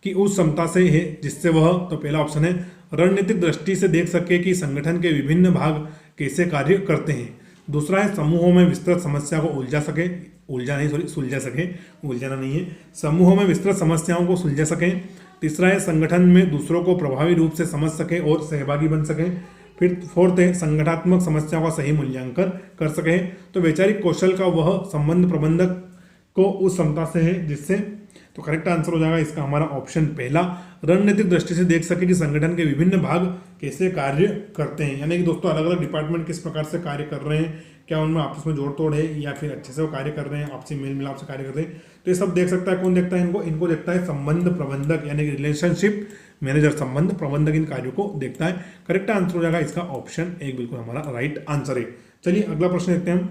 की उस क्षमता से है जिससे वह, तो पहला ऑप्शन है रणनीतिक दृष्टि से देख सके कि संगठन के विभिन्न भाग कैसे कार्य करते हैं, दूसरा है समूहों में विस्तृत समस्या को सुलझा सके, उलझाना नहीं है, समूहों में विस्तृत समस्याओं को सुलझा सके, तीसरा है संगठन में दूसरों को प्रभावी रूप से समझ सके और सहभागी बन सके, फिर फोर्थ है संगठनात्मक समस्याओं का सही मूल्यांकन कर सके। तो वैचारिक कौशल का वह संबंध प्रबंधक को उस क्षमता से है जिससे, तो करेक्ट आंसर हो जाएगा इसका हमारा ऑप्शन पहला, रणनीतिक दृष्टि से देख सके कि संगठन के विभिन्न भाग कैसे कार्य करते हैं, यानी कि दोस्तों अलग अलग डिपार्टमेंट किस प्रकार से कार्य कर रहे हैं, क्या उनमें आपस में जोड़ तोड़ है या फिर अच्छे से वो कार्य कर रहे हैं, आपसी मेल मिलाप से कार्य कर रहे हैं। तो ये सब देख सकता है। कौन देखता है इनको देखता है संबंध प्रबंधक, यानी कि रिलेशनशिप मैनेजर, संबंध प्रबंधक इन कार्यों को देखता है। करेक्ट आंसर हो जाएगा इसका ऑप्शन एक, बिल्कुल हमारा राइट आंसर है। चलिए अगला प्रश्न देखते हैं हम,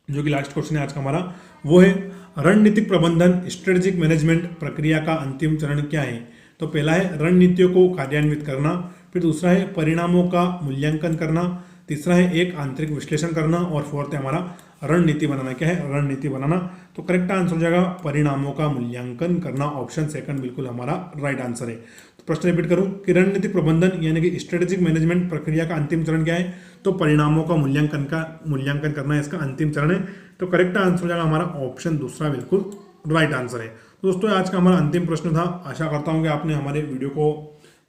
जो कि लास्ट क्वेश्चन है आज का हमारा, वो है रणनीतिक प्रबंधन स्ट्रेटेजिक मैनेजमेंट प्रक्रिया का अंतिम चरण क्या है। तो पहला है रणनीतियों को कार्यान्वित करना, फिर दूसरा है परिणामों का मूल्यांकन करना, तीसरा है एक आंतरिक विश्लेषण करना और फोर्थ है हमारा रणनीति बनाना। क्या है? रणनीति बनाना। तो करेक्ट आंसर हो जाएगा परिणामों का मूल्यांकन करना, ऑप्शन सेकंड बिल्कुल हमारा राइट आंसर है। तो प्रश्न रिपीट करूं कि रणनीतिक प्रबंधन यानी कि स्ट्रेटेजिक मैनेजमेंट प्रक्रिया का अंतिम चरण क्या है, तो परिणामों का मूल्यांकन करना इसका अंतिम चरण है। तो करेक्ट आंसर हो जाएगा हमारा ऑप्शन दूसरा बिल्कुल राइट आंसर है। तो दोस्तों आज का हमारा अंतिम प्रश्न था। आशा करता हूँ कि आपने हमारे वीडियो को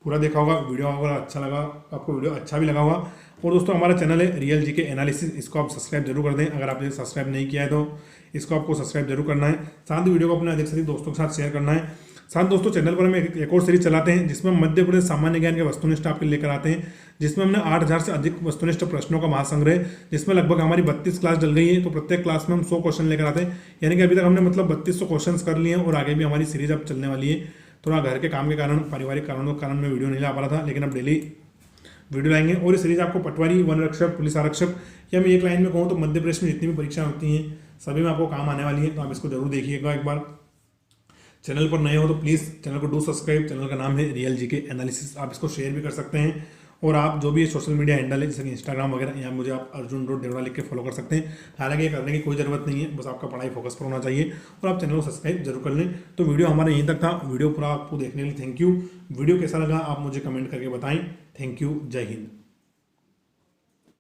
पूरा देखा होगा। वीडियो अगर अच्छा लगा, आपको वीडियो अच्छा भी लगा होगा। और दोस्तों हमारा चैनल है रियल जीके एनालिसिस, इसको आप सब्सक्राइब जरूर कर दें। अगर आपने सब्सक्राइब नहीं किया है तो इसको आपको सब्सक्राइब जरूर करना है। साथ ही वीडियो को अपने अधिक से अधिक दोस्तों के साथ शेयर करना है। साथ दोस्तों चैनल पर हम एक और सीरीज चलाते हैं जिसमें हम मध्य प्रदेश सामान्य ज्ञान के वस्तुनिष्ठ आपके लेकर आते हैं, जिसमें हमने 8000 से अधिक वस्तुनिष्ठ प्रश्नों का महासंग्रह, जिसमें लगभग हमारी 32 क्लास डल गई है। तो प्रत्येक क्लास में हम 100 क्वेश्चन लेकर आते हैं, यानी कि अभी तक हमने मतलब 3200 क्वेश्चन कर लिए हैं और आगे भी हमारी सीरीज अब चलने वाली है। थोड़ा घर के काम के कारण, पारिवारिक कारणों के कारण मैं वीडियो नहीं ला पा रहा था, लेकिन अब डेली वीडियो लाएंगे। और ये सीरीज आपको पटवारी, वन रक्षक, पुलिस आरक्षक, या मैं एक लाइन में कहूँ तो मध्य प्रदेश में जितनी भी परीक्षाएं होती हैं सभी में आपको काम आने वाली है। तो आप इसको जरूर देखिएगा एक बार। चैनल पर नए हो तो प्लीज़ चैनल को डू सब्सक्राइब। चैनल का नाम है रियल जीके एनालिसिस। आप इसको शेयर भी कर सकते हैं, और आप जो भी सोशल मीडिया हैंडल है जैसे कि इंस्टाग्राम वगैरह, यहाँ मुझे आप अर्जुन.देवड़ा लिख के फॉलो कर सकते हैं। हालांकि ये करने की कोई ज़रूरत नहीं है, बस आपका पढ़ाई फोकस पर होना चाहिए, और आप चैनल को सब्सक्राइब जरूर कर लें। तो वीडियो हमारा यहीं तक था। वीडियो पूरा आपको देखने के लिए थैंक यू। वीडियो कैसा लगा आप मुझे कमेंट करके बताएं। Thank you. जय हिंद।